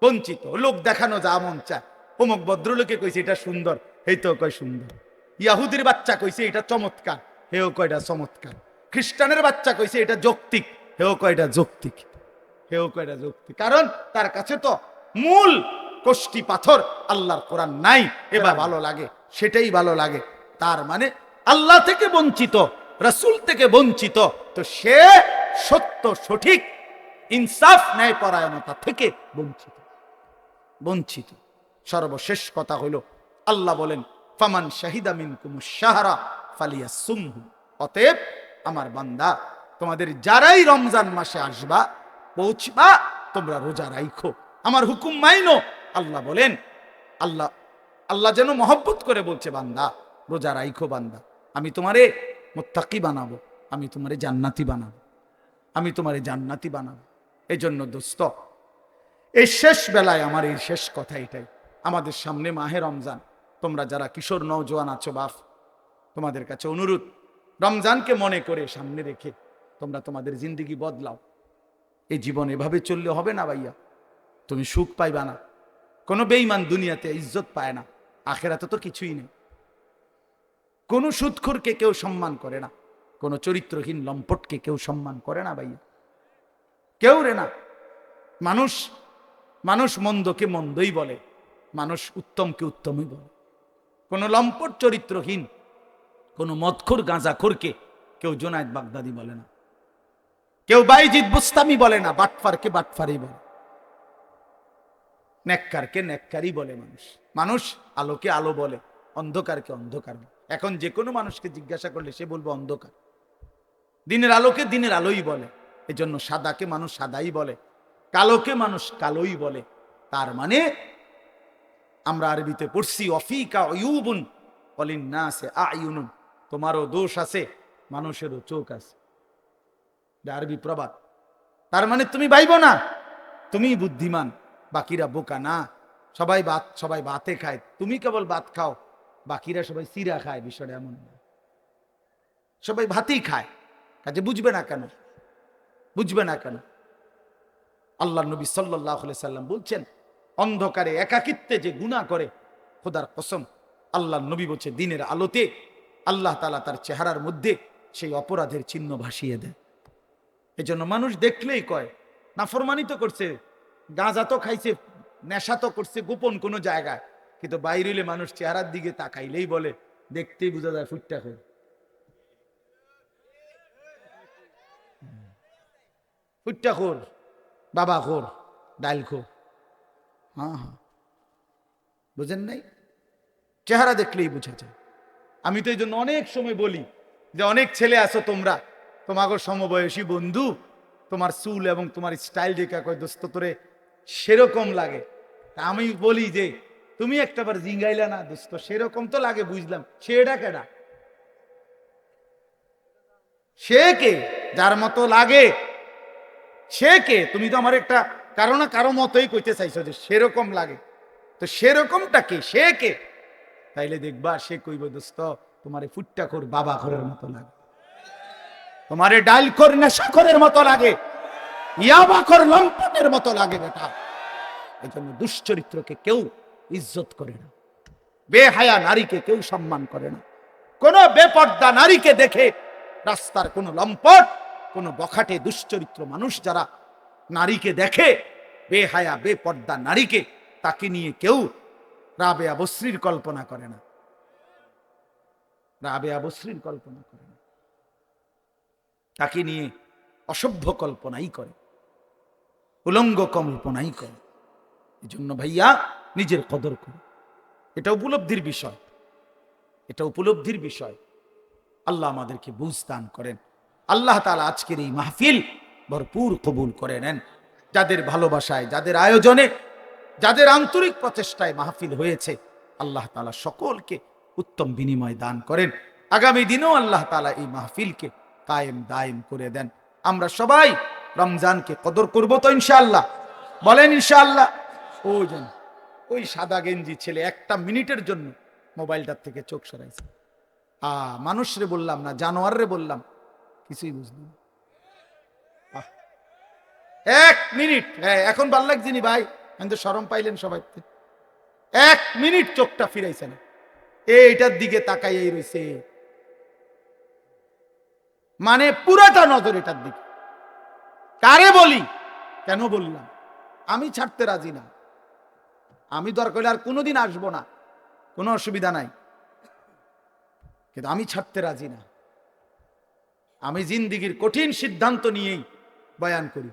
বঞ্চিত। লোক দেখানো যা মন চায়, অমুক ভদ্রলোকে কইছে এটা সুন্দর, এই তো কয় সুন্দর, ইয়াহুদির বাচ্চা কইছে এটা চমৎকার, হেও কয় এটা চমৎকার, খ্রিস্টানের বাচ্চা কইছে এটা যৌক্তিক, হেও কয় এটা যৌক্তিক, হেও কয় এটা যৌক্তিক। কারণ তার কাছে তো মূল কষ্টি পাথর আল্লাহর কোরআন নাই, এবার ভালো লাগে, সেটাই ভালো লাগে। তার মানে আল্লাহ থেকে বঞ্চিত, রাসূল থেকে বঞ্চিত, তো সে সত্য সঠিক ইনসাফ ন্যায় পরায়ণতা থেকে বঞ্চিত বঞ্চিত সর্বশেষ কথা হলো আল্লাহ বলেন, ফামান শাহিদা মিনকুমুশ শাহরা ফালিয়াসুমহু। অতএব আমার বান্দা, তোমাদের যারাই রমজান মাসে আসবা, পৌঁছবা, তোমরা রোজা রাখো, আমার হুকুম মাইনো। আল্লাহ বলেন, আল্লাহ আল্লাহ যেন মহব্বত করে বলছে, বান্দা রোজা রাখো, বান্দা আমি তোমারে মুত্তাকি বানাবো, আমি তোমারে জান্নাতি বানাবো, আমি তোমারে জান্নাতি বানাবো। এই জন্য দোস্ত, এই শেষ বেলায় আমার এই শেষ কথা এটাই, আমাদের সামনে মাহে রমজান। তোমরা যারা কিশোর নওজোয়ান আছো বাপ, তোমাদের কাছে অনুরোধ, রমজানকে মনে করে সামনে রেখে তোমরা তোমাদের জিন্দেগি বদলাও। এই জীবন এভাবে চললে হবে না ভাইয়া, তুমি সুখ পাইবা না। কোনো বেঈমান দুনিয়াতে ইজ্জত পায় না, আখেরাতে তো কিছুই নেই। কোনো সুদখোরকে কেউ সম্মান করে না, কোনো চরিত্রহীন লম্পটকে কেউ সম্মান করে না ভাইয়া, কেউ রে না। মানুষ মানুষ মন্দকে মন্দই বলে, মানুষ উত্তমকে উত্তমই বলে। কোনো লম্পট চরিত্রহীন, কোনো মদখোর গাঁজাখোরকে কেউ জোনায়েদ বাগদাদি বলে না, কেউ বাইজিদ বুস্তামি বলে না, বাটফারকে বাটফারই বলে, নেককারকে নেককারই বলে। মানুষ মানুষ আলোকে আলো বলে, অন্ধকারকে অন্ধকার বলে। এখন যে কোনো মানুষকে জিজ্ঞাসা করলে সে বলবে অন্ধকার। দিনের আলোকে দিনের আলোই বলে। এজন্য সাদাকে মানুষ সাদাই বলে, কালোকে মানুষ কালোই বলে। তার মানে আমরা আরবিতে পড়ছি, অফিকা উয়ুবুন ওয়ালিন্নাসি আয়ুনুন, তোমারও দোষ আছে, মানুষেরও চোখ আছে। আরবি প্রবাদ। তার মানে তুমি ভাইবো না তুমি বুদ্ধিমান, বাকিরা বোকা না। সবাই ভাতে খায়, তুমি কেবল ভাত খাও, বাকিরা সবাই চিরা খায়। বিষয়টা এমন না, সবাই ভাতই খায়, কাজে বুঝবে না কেন, বুঝবে না কেন? আল্লাহ নবী সাল্লাল্লাহু আলাইহি সাল্লাম বলছেন, অন্ধকারে একাকিত্বে যে গুনাহ করে, খোদার কসম, আল্লাহ নবী বলছে দিনের আলোতে আল্লাহ তাআলা তার চেহারার মধ্যে সেই অপরাধের চিহ্ন ভাসিয়ে দেয়। এজন্য মানুষ দেখলেই কয় নাফরমানি তো করছে, গাঁজা তো খাইছে, নেশা তো করছে গোপন কোনো জায়গায়, কিন্তু বাইরে হইলে মানুষ চেহারার দিকে তাকাইলেই বলে, দেখতেই বোঝা যায় ফুটটা খোর, ফুটটা খোর, বাবা খোর, ডাইল খোর। হ্যাঁ, বুঝেন নাই? চেহারা দেখলেই বোঝা যায়। আমি তো এই জন্য অনেক সময় বলি যে অনেক ছেলে আছো তোমরা, তোমাকে সমবয়সী বন্ধু, তোমার চুল এবং তোমার স্টাইল দেখা কয় দোস্ত তোরে সেরকম লাগে। তা আমি বলি যে তুমি একটাবার জিঙ্গাইলা না দোস্ত, সেরকম তো লাগে বুঝলাম, সেটা কেডা? সে কে? যার মতো লাগে সে কে? তুমি তো আমার একটা কারো না কারো মতোই কইতে চাইছো যে সেরকম লাগে, তো সেরকমটা কে? সে কে? তাইলে দেখবা সে কইব, দোস্ত তোমারে ফুট্টাখোর বাবা খোরের মতো লাগে, তোমারে ডালখোর নেশাখোরের মতো লাগে, ইয়াবাখোর লম্পটের মতো লাগে বেটা। এই জন্য দুশ্চরিত্রকে কেউ ইজ্জত করে না, বেহায়া নারীকে কেউ সম্মান করে না। কোন বেপর্দা নারীকে দেখে রাস্তার কোন লম্পট, কোন বখাটে দুশ্চরিত্র মানুষ যারা নারীকে দেখে, বেহায়া বেপর্দা নারীকে, তাকে নিয়ে কেউ রাবেয়া বসরির কল্পনা করে না, রাবেয়া বসরির কল্পনা করে না, তাকে নিয়ে অসভ্য কল্পনাই করে, উলঙ্গ কল্পনাই করে। এই জন্য ভাইয়া নিজের কদর করো, এটা উপলব্ধির বিষয়, এটা উপলব্ধির বিষয়। আল্লাহ আমাদেরকে বুঝ দান করেন। আল্লাহ তাআলা আজকের এই মাহফিল ভরপুর কবুল করে নেন। যাদের ভালোবাসায়, যাদের আয়োজনে, যাদের আন্তরিক প্রচেষ্টায় মাহফিল হয়েছে, আল্লাহ তাআলা সকলকে উত্তম বিনিময় দান করেন। আগামী দিনেও আল্লাহ তাআলা এই মাহফিলকে কায়েম দায়েম করে দেন। আমরা সবাই রমজানকে কদর করব তো ইনশাআল্লাহ, বলেন ইনশাআল্লাহ। ওই সাদা গেঞ্জি ছেলে একটা মিনিটের জন্য মোবাইলটার থেকে চোখ সরাইছে। মানুষ রে বললাম না, জানোয়ার রে বললাম, কিছুই বুঝলাম। এক মিনিট, এখন ভাল লাগছিনি ভাই, আমি তো শরম পাইলেন সবাই। এক মিনিট চোখটা ফিরাইছে না, এইটার দিকে তাকাইয়াই রয়েছে, মানে পুরাটা নজর এটার দিকে। কারে বলি, কেন বললাম? আমি ছাড়তে রাজি না, আমি দরকার হলে আর কোনোদিন আসবো না, কোনো অসুবিধা নাই, কিন্তু আমি ছাড়তে রাজি না। আমি জিন্দিগির কঠিন সিদ্ধান্ত নিয়েই বয়ান করি,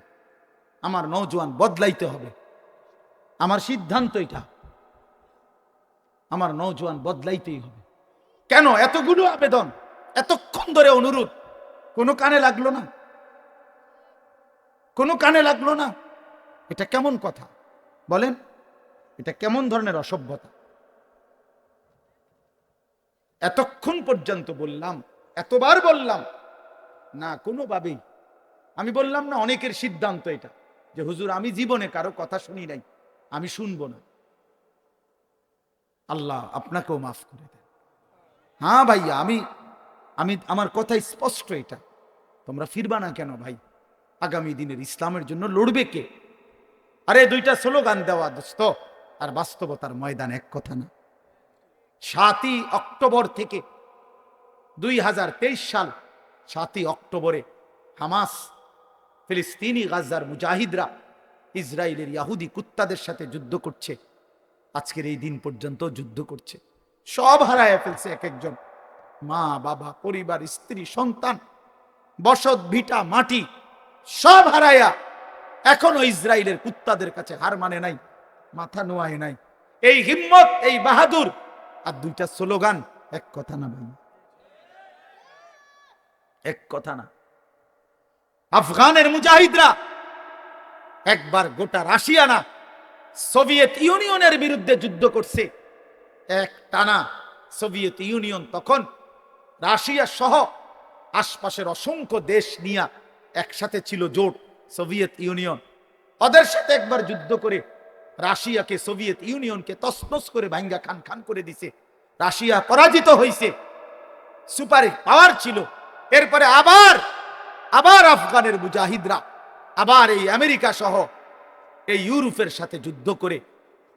আমার নওজোয়ান বদলাইতে হবে। আমার সিদ্ধান্ত এটা, আমার নওজোয়ান বদলাইতেই হবে। কেন এতগুলো আবেদন, এতক্ষণ ধরে অনুরোধ, কোনো কানে লাগলো না? কোনো কানে লাগলো না? এটা কেমন কথা বলেন? এটা কেমন ধরনের অসভ্যতা? এতক্ষণ পর্যন্ত বললাম, এতবার বললাম, না কোনোভাবেই। আমি বললাম না অনেকের সিদ্ধান্ত এটা যে হুজুর আমি জীবনে কারো কথা শুনি নাই, আমি শুনবো না। আল্লাহ আপনাকেও মাফ করে দেন। হ্যাঁ ভাইয়া, আমি আমি আমার কথা স্পষ্ট, এটা তোমরা ফিরবা না কেন ভাই? আগামী দিনের ইসলামের জন্য লড়বে কে? আরে দুইটা স্লোগান দেওয়া দোস্ত আর বাস্তবতার ময়দান এক কথা না। 7ই অক্টোবর থেকে 2023 সাল 7ই অক্টোবরে হামাস, ফিলিস্তিনি গাজার মুজাহিদরা ইসরায়েলের ইয়াহুদি কুত্তাদের সাথে যুদ্ধ করছে। আজকের এই দিন পর্যন্ত যুদ্ধ করছে। সব হারায় ফেলছে এক একজন, মা বাবা, পরিবার, স্ত্রী, সন্তান, বসত ভিটা, মাটি সব হারায়া এখনো ইসরায়েলের কুত্তাদের কাছে হার মানে নাই, মাথা নোয়ায় নাই। এই হিম্মত, এই বাহাদুর আর দুইটা স্লোগান এক কথা না ভাই, এক কথা না। আফগানের মুজাহিদরা একবার গোটা রাশিয়া না, সোভিয়েত ইউনিয়নের বিরুদ্ধে যুদ্ধ করছে এক টানা। সোভিয়েত ইউনিয়ন তখন রাশিয়া সহ আশপাশের অসংখ্য দেশ নিয়ে একসাথে ছিল, জোট সোভিয়েত ইউনিয়ন। ওদের সাথে একবার যুদ্ধ করে রাশিয়াকে, সোভিয়েত ইউনিয়নকে তছনছ করে ভাঙ্গা খান খান করে দিছে। রাশিয়া পরাজিত হয়েছে, সুপার পাওয়ার ছিল। এরপরে আবার আবার আফগানের মুজাহিদরা আবার এই আমেরিকা সহ এই ইউরোপের সাথে যুদ্ধ করে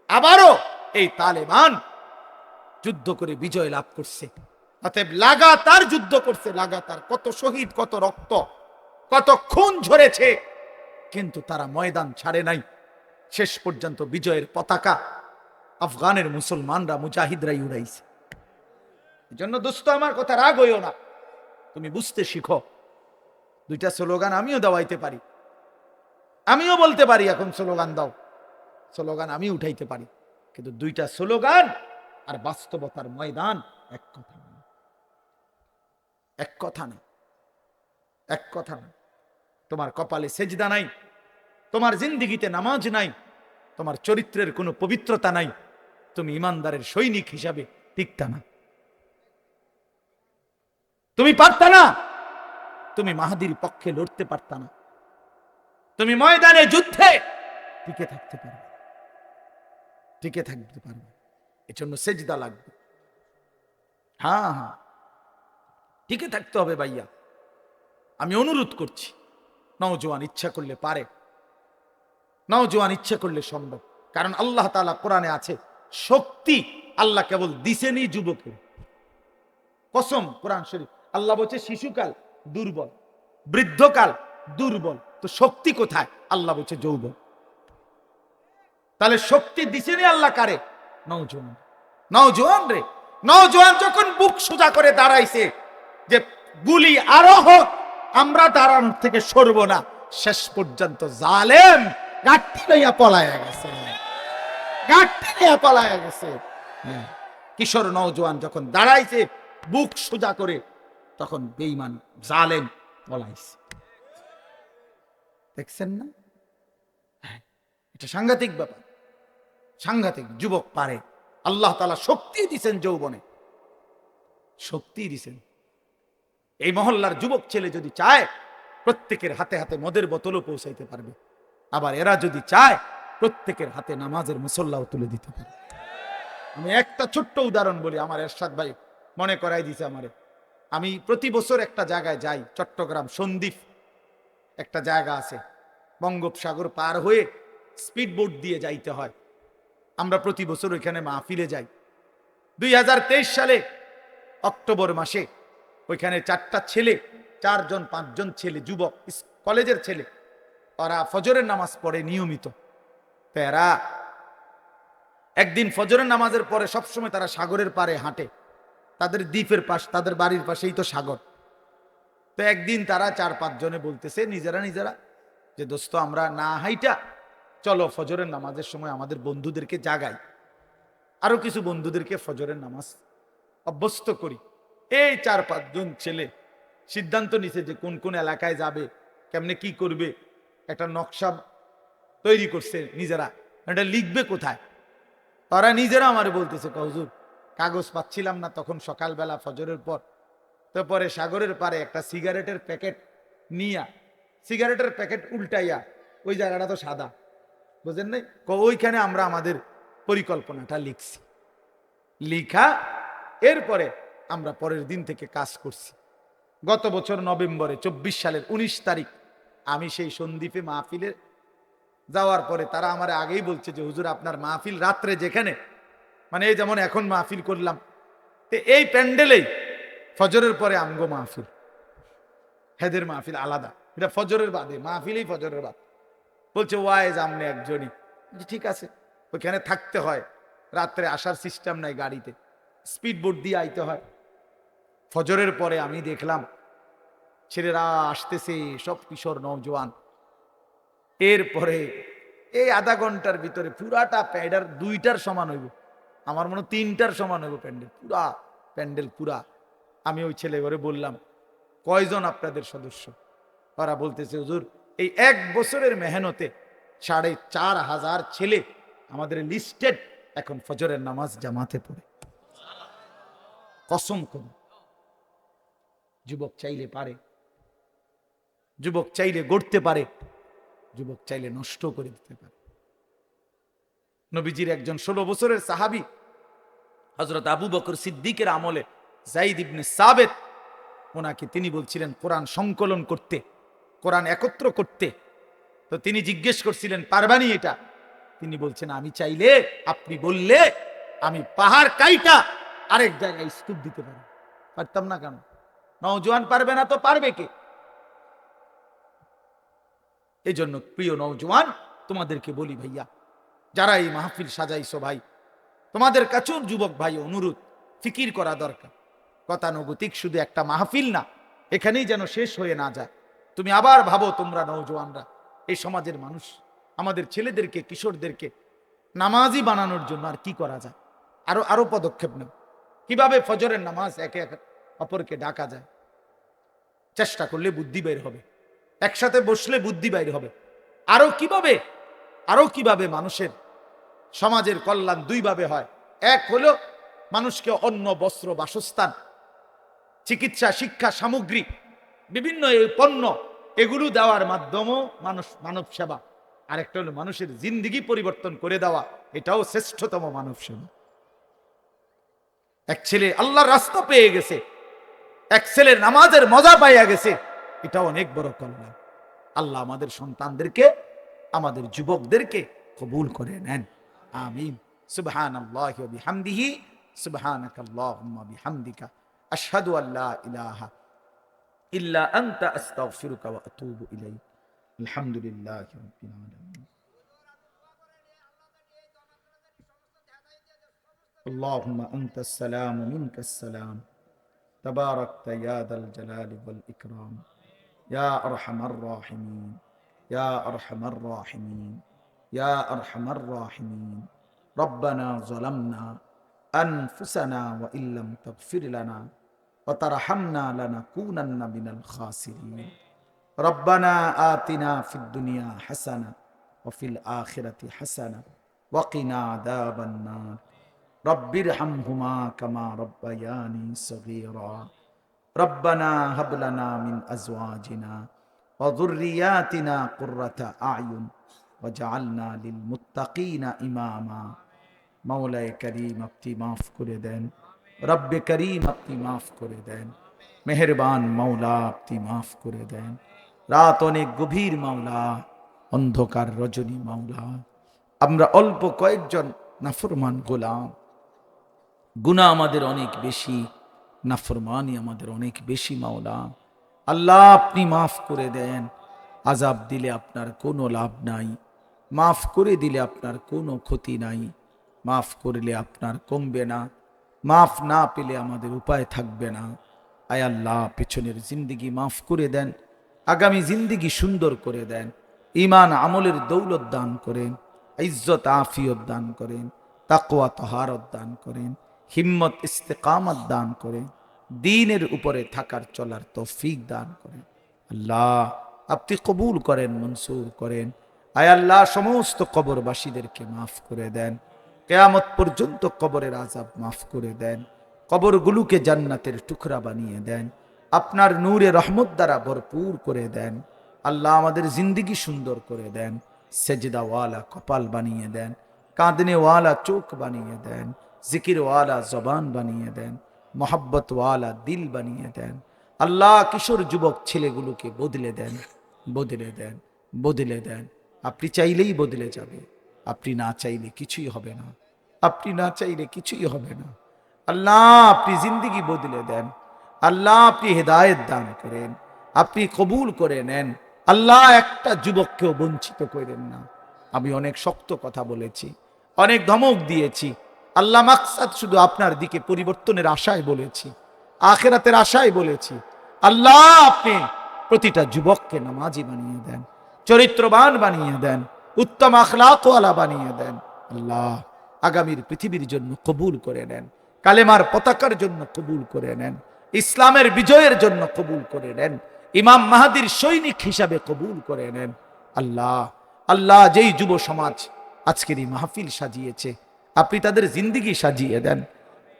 আবারও এই তালেবান যুদ্ধ করে বিজয় লাভ করছে। অতএব লাগাতার যুদ্ধ করছে, লাগাতার কত শহীদ, কত রক্ত, কত খুন ঝরেছে, কিন্তু তারা ময়দান ছাড়ে নাই। শেষ পর্যন্ত বিজয়ের পতাকা আফগানের মুসলমানরা, মুজাহিদরাই উড়াইছে। এজন্য দোস্ত আমার কথা রাগ হইও না, তুমি বুঝতে শিখো। দুইটা স্লোগান আমিও দেওয়াইতে পারি, আমিও বলতে পারি এখন স্লোগান দাও, স্লোগান আমি উঠাইতে পারি, কিন্তু দুইটা স্লোগান আর বাস্তবতার ময়দান এক কথা না, এক কথা না, এক কথা না। তোমার কপালে সেজদা নাই, তোমার জিন্দিগিতে নামাজ নাই, তোমার চরিত্রের কোনো পবিত্রতা নাই, তুমি ইমানদারের সৈনিক হিসাবে টিকতা না, তুমি পারতা না, তুমি মাহাদির পক্ষে লড়তে পারতা না, তুমি ময়দানে যুদ্ধে টিকে থাকতে পারবে, টিকে থাকতে পারবে। এজন্য সেজদা লাগবে। হ্যাঁ হ্যাঁ, টিকে থাকতে হবে ভাইয়া। আমি অনুরোধ করছি, নওজোয়ান ইচ্ছা করলে পারে, নওজোয়ান ইচ্ছা করলে সম্ভব। কারণ আল্লাহ তাআলা কোরআনে আছে, শক্তি আল্লাহ কেবল দিছেনই যুবকের। কসম, কোরআন শরীফ আল্লাহ বলছে শিশুকাল দুর্বল, বৃদ্ধকাল দুর্বল, তো শক্তি কোথায়? আল্লাহ বলছে যৌবন। তাহলে শক্তি দিছেনই আল্লাহ কারে? নওজোয়ান। নওজোয়ান রে, নওজোয়ান যখন বুক সোজা করে দাঁড়াইছে যে গুলি আরো হোক, আমরা দাঁড়ানোর থেকে সরব না, শেষ পর্যন্ত জালেম গাঁটটি লইয়া পলায়া গেছে, গাঁটটি লইয়া পলায়া গেছে। কিশোর নওজোয়ান যখন দাঁড়াইছে বুক সোজা করে, তখন বেঈমান জালেম পলাইছে। দেখছেন না? এটা সাংঘাতিক ব্যাপার, সাংঘাতিক। যুবক পারে, আল্লাহ তাআলা শক্তি দিছেন যৌবনে, শক্তি দিছেন। এই মহল্লার যুবক ছেলে যদি চায়, প্রত্যেকের হাতে হাতে মদের বোতলও পৌঁছাইতে পারবে। আবার এরা যদি চায়, প্রত্যেকের হাতে নামাজের মুসল্লাও তুলে দিতে পারবে। আমি একটা ছোট্ট উদাহরণ বলি, আমার এরশাদ ভাই মনে করাই দিছে আমারে। আমি প্রতি বছর একটা জায়গায় যাই, চট্টগ্রাম সন্দ্বীপ একটা জায়গা আছে, বঙ্গোপসাগর পার হয়ে স্পিড বোট দিয়ে যাইতে হয়। আমরা প্রতি বছর ওইখানে মাহফিলে যাই। 2023 সালে অক্টোবর মাসে ওইখানে 4টা ছেলে, 4-5জন ছেলে, যুবক কলেজের ছেলে, ওরা ফজরের নামাজ পড়ে নিয়মিত। তো এরা একদিন ফজরের নামাজের পরে সবসময় তারা সাগরের পাড়ে হাঁটে। তাদের দ্বীপের পাশ, তাদের বাড়ির পাশেই তো সাগর। তো একদিন তারা 4-5 জনে বলতেছে নিজেরা নিজেরা যে দোস্ত আমরা না হাইটা চলো ফজরের নামাজের সময় আমাদের বন্ধুদেরকে জাগাই, আরো কিছু বন্ধুদেরকে ফজরের নামাজ অভ্যস্ত করি। এই 4-5 জন ছেলে সিদ্ধান্ত নিছে যে কোন কোন এলাকায় যাবে, কেমনে কি করবে, একটা নকশা তৈরি করছে নিজেরা, এটা লিখবে কোথায়। তারা নিজেরা আমার বলতেছে হুজুর কাগজ পাচ্ছিলাম না তখন সকালবেলা ফজরের পর, তো পরে সাগরের পারে একটা সিগারেটের প্যাকেট নিয়া, সিগারেটের প্যাকেট উল্টাইয়া, ওই জায়গাটা তো সাদা বুঝেন নাই, ওইখানে আমরা আমাদের পরিকল্পনাটা লিখছি। লিখা এরপরে আমরা পরের দিন থেকে কাজ করছি। গত বছর নভেম্বরে 24 সালের 19 তারিখ আমি সেই সন্দ্বীপে মাহফিলে যাওয়ার পরে তারা আমার আগেই বলছে যে হুজুর আপনার মাহফিল রাত্রে যেখানে, মানে এই যেমন এখন মাহফিল করলাম, তো এই প্যান্ডেলেই ফজরের পরে আমগো মাহফিল, হেদের মাহফিল আলাদা, এটা ফজরের বাদে মাহফিলেই ফজরের বাদ। বলছে ওয়াইজ আমনে একজনই, ঠিক আছে ওইখানে থাকতে হয়, রাত্রে আসার সিস্টেম নাই, গাড়িতে স্পিড বোট দিয়ে আইতে হয়। ফজরের পরে আমি দেখলাম ছেলেরা আসতেছে, সব কিশোর নওজোয়ান। এরপরে এই আধা ঘন্টার ভিতরে পুরাটা প্যান্ডেল 2টার সমান হইব, আমার মনে 3টার সমান হইব প্যান্ডেল, পুরা প্যান্ডেল পুরা। আমি ওই ছেলে ঘরে বললাম কয়জন আপনাদের সদস্য, ওরা বলতেছে হুজুর এই 1 বছরের মেহনতে 4,500 ছেলে আমাদের লিস্টেড এখন ফজরের নামাজ জামাতে পড়ে। কসম করে যুবক চাইলে পারে, যুবক চাইলে গড়তে পারে, যুবক চাইলে নষ্ট করে দিতে পারে। নবীজির একজন 16 বছরের সাহাবী হযরত আবু বকর সিদ্দিকের আমলে যায়েদ ইবনে সাবিত, ওনাকে তিনি বলছিলেন কোরআন সংকলন করতে, কোরআন একত্র করতে। তো তিনি জিজ্ঞেস করছিলেন পারবানি এটা? তিনি বলছেন আমি চাইলে, আপনি বললে আমি পাহাড় কাইটা আরেক জায়গায় স্তূপ দিতে পারি। পারতাম না কেন? নওজোয়ান পারবে না তো পারবে কে? এই জন্য প্রিয় নওজোয়ান তোমাদেরকে বলি ভাইয়া, যারা এই মাহফিল সাজাইছো ভাই, তোমাদের কাছেও যুবক ভাই অনুরোধ, ফিকির করা দরকার। গতানুগতিক শুধু একটা মাহফিল না, এখানেই যেন শেষ হয়ে না যায়। তুমি আবার ভাবো তোমরা নওজোয়ানরা, এই সমাজের মানুষ, আমাদের ছেলেদেরকে কিশোরদেরকে নামাজি বানানোর জন্য আর কি করা যায়, আরো আরো পদক্ষেপ নেব। কিভাবে ফজরের নামাজ একে অপরকে ডাকা যায়, চেষ্টা করলে বুদ্ধি বের হবে, একসাথে বসলে বুদ্ধি বাইর হবে। আরো কিভাবে মানুষের সমাজের কল্যাণ 2 ভাবে হয়। এক হলো মানুষকে অন্ন, বস্ত্র, বাসস্থান, চিকিৎসা, শিক্ষা, সামগ্রী, বিভিন্ন এই পণ্য এগুলো দেওয়ার মাধ্যমেও মানব সেবা। আরেকটা হলো মানুষের জিন্দেগি পরিবর্তন করে দেওয়া, এটাও শ্রেষ্ঠতম মানব সেবা। এক ছেলে আল্লাহর রাস্তা পেয়ে গেছে, এক ছেলের নামাজের মজা পাইয়া গেছে, এটা অনেক বড় কল্যাণ। আল্লাহ আমাদের সন্তানদেরকে, আমাদের যুবকদেরকে কবুল করে নেন, আমিন। সুবহানাল্লাহি ওয়া বিহামদিহি, সুবহানাকাল্লাহুম্মা বিহামদিকা, আশহাদু আল্লা ইলাহা ইল্লা আনতা আস্তাগফিরুকা ওয়া আতুবু ইলাইক। আলহামদুলিল্লাহি রাব্বিল আলামিন। اللهم أنت السلام ومنك السلام، تباركت يا ذا الجلال والإكرام، يا أرحم الراحمين، يا أرحم الراحمين، يا أرحم الراحمين. ربنا ظلمنا أنفسنا وإن لم تغفر لنا وترحمنا لنكونن من الخاسرين. ربنا آتنا في الدنيا حسنة وفي الآخرة حسنة وقنا عذاب النار. رب ارحمهما كما ربياني صغيرا. ربنا هب لنا من أزواجنا وذرياتنا قرة أعين وجعلنا للمتقين إماما. مولاي كريم আপনি মাফ করে দেন, রব্বে করিম আপনি মাফ করে দেন, মেহেরবান মাওলা আপনি মাফ করে দেন। রাত অনেক গভীর মাওলা, অন্ধকার রজনী মাওলা, আমরা অল্প কয়েকজন নাফরমান গোলাম, গুনাহ আমাদের অনেক বেশি, নাফরমানি আমাদের অনেক বেশি মাওলা। আল্লাহ আপনি মাফ করে দেন। আযাব দিলে আপনার কোনো লাভ নাই, মাফ করে দিলে আপনার কোনো ক্ষতি নাই, মাফ করলে আপনার কমবে না, মাফ না পেলে আমাদের উপায় থাকবে না। আয় আল্লাহ, পেছনের জিন্দিগি মাফ করে দেন, আগামী জিন্দিগি সুন্দর করে দেন, ঈমান আমলের দৌলত দান করেন, ইজ্জত আফিয়ত দান করেন, তাকওয়া তহারত দান করেন, হিম্মত ইস্তেকামত দান করেন, দ্বীনের উপরে থাকার চলার তৌফিক দান করেন। আল্লাহ, আপনি কবুল করেন, মনসুর করেন। আয় আল্লাহ, সমস্ত কবরবাসীদেরকে মাফ করে দেন, কিয়ামত পর্যন্ত কবরের আযাব মাফ করে দেন, কবরগুলোকে জান্নাতের টুকরা বানিয়ে দেন, আপনার নূরে রহমত দ্বারা ভরপুর করে দেন। আল্লাহ, আমাদের জিন্দিগি সুন্দর করে দেন, সেজদাওয়ালা কপাল বানিয়ে দেন, কাঁদনেওয়ালা চোখ বানিয়ে দেন, জিকিরওয়ালা জবান বানিয়ে দেন, মোহাব্বতওয়ালা দিল বানিয়ে দেন। আল্লাহ, কিশোর যুবক ছেলেগুলোকে বদলে দেন, বদলে দেন, বদলে দেন। আপনি চাইলেই বদলে যাবে, আপনি না চাইলে কিছুই হবে না, আপনি না চাইলে কিছুই হবে না। আল্লাহ, আপনি জিন্দিগি বদলে দেন। আল্লাহ, আপনি হেদায়েত দান করেন, আপনি কবুল করে নেন। আল্লাহ, একটা যুবককেও বঞ্চিত করেন না। আমি অনেক শক্ত কথা বলেছি, অনেক ধমক দিয়েছি। আল্লাহ, মাকসাদ শুধু আপনার দিকে পরিবর্তনের আশায় বলেছি, আখিরাতের আশায় বলেছি। আল্লাহ, আপনি প্রতিটা যুবককে নামাজি বানিয়ে দেন, চরিত্রবান বানিয়ে দেন, উত্তম আখলাকওয়ালা বানিয়ে দেন। আল্লাহ, আগামীর পৃথিবীর জন্য কবুল করে নেন, কালেমার পতাকার জন্য কবুল করে নেন, ইসলামের বিজয়ের জন্য কবুল করে নেন, ইমাম মাহাদির সৈনিক হিসাবে কবুল করে নেন। আল্লাহ, আল্লাহ, যেই যুব সমাজ আজকের এই মাহফিল সাজিয়েছে, আপনি তাদের জিন্দিগি সাজিয়ে দেন,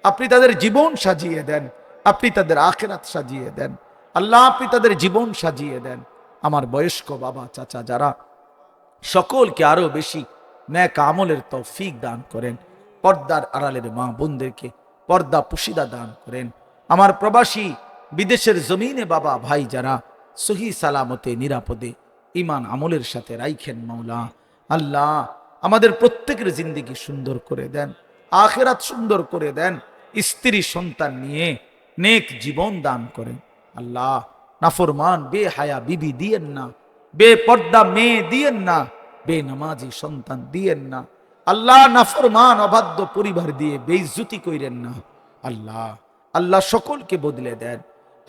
আপনি তাদের জীবন সাজিয়ে দেন, আপনি তাদের আখিরাত সাজিয়ে দেন। আল্লাহ, আপনি তাদের জীবন সাজিয়ে দেন। আমার বয়স্ক বাবা চাচা যারা, সকলকে আরো বেশি নেক আমলের তৌফিক দান করেন। পর্দার আড়ালের মা বোনদেরকে পর্দা পুশিদা দান করেন। আমার প্রবাসী বিদেশের জমিনে বাবা ভাই যারা সহি সালামতে নিরাপদে ইমান আমলের সাথে রাইখেন মাওলা। আল্লাহ, আমাদের প্রত্যেকের জিন্দিগি সুন্দর করে দেন, আখিরাত সুন্দর করে দেন, স্ত্রী সন্তান নিয়ে নেক জীবন দান করেন। আল্লাহ, নাফরমান বেহায়া বিবি দিয়েন না, বেপর্দা মেয়ে দিয়েন না, বেনামাজি সন্তান দিয়েন না। আল্লাহ, নাফরমান অবাধ্য পরিবার দিয়ে বেইজ্জতি কইরেন না। আল্লাহ, আল্লাহ, সকলকে বদলে দেন।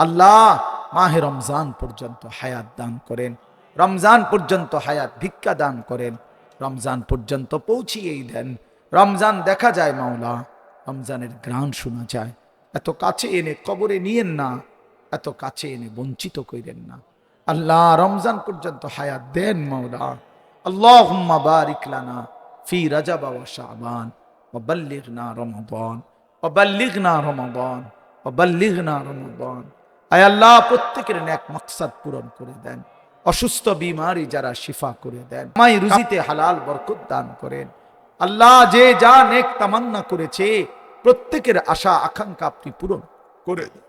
আল্লাহ, মাহে রমজান পর্যন্ত হায়াত দান করেন, রমজান পর্যন্ত হায়াত ভিক্ষা দান করেন, রমজান পর্যন্ত পৌঁছিয়েই দেন। রমজান দেখা যায় মাওলা, রমজানের ঘ্রাণ শোনা যায়। এত কাছে এনে কবরে নিয়েন না, এত কাছে এনে বঞ্চিত কইরেন না। আল্লাহ, রমজান পর্যন্ত হায়াত দেন মাওলা। আল্লাহুম্মা বারিক লানা ফি রাজাব ওয়া শাবান ওয়া বাল্লিগনা রমাদান ওয়া বাল্লিগনা রমাদান ওয়া বাল্লিগনা রমাদান। আয় আল্লাহ, প্রত্যেকের নেক মাকসাদ পূরণ করে দেন, অসুস্থ বিমারি যারা শিফা করে দেন, মাই রুজিতে হালাল বরকত দান করেন। আল্লাহ, যে যা নেক তামান্না করেছে প্রত্যেকের আশা আকাঙ্ক্ষা আপনি পূরণ করে দেন।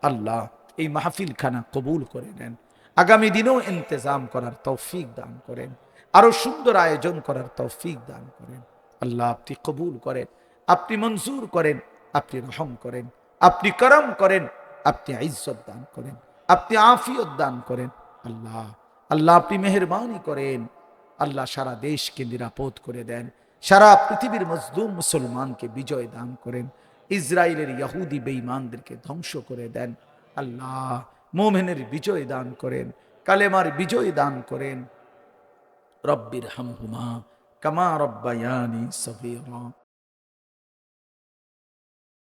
আল্লাহ, এই মাহফিল খানা কবুল করে নেন, আগামী দিনেও ইন্তজাম করার তৌফিক দান করেন, আরো সুন্দর আয়োজন করার তৌফিক দান করেন। আল্লাহ, আপনি কবুল করেন, আপনি মঞ্জুর করেন, আপনি রহম করেন, আপনি করম করেন, আপনি ইজ্জত দান করেন, আপনি আফিয়ত দান করেন। আল্লাহ, আল্লাহ, আপনি মেহেরবানি করেন। আল্লাহ, সারা দেশকে নিরাপদ করে দেন, সারা পৃথিবীর মজলুম মুসলমানকে বিজয় দান করেন, ইসরায়েলের ইহুদি বেঈমানদেরকে ধ্বংস করে দেন। আল্লাহ, মুমিনের বিজয় দান করেন, কালেমার বিজয় দান করেন। রব্বির হামহুমা কামা রব্বায়ানি সগীরা।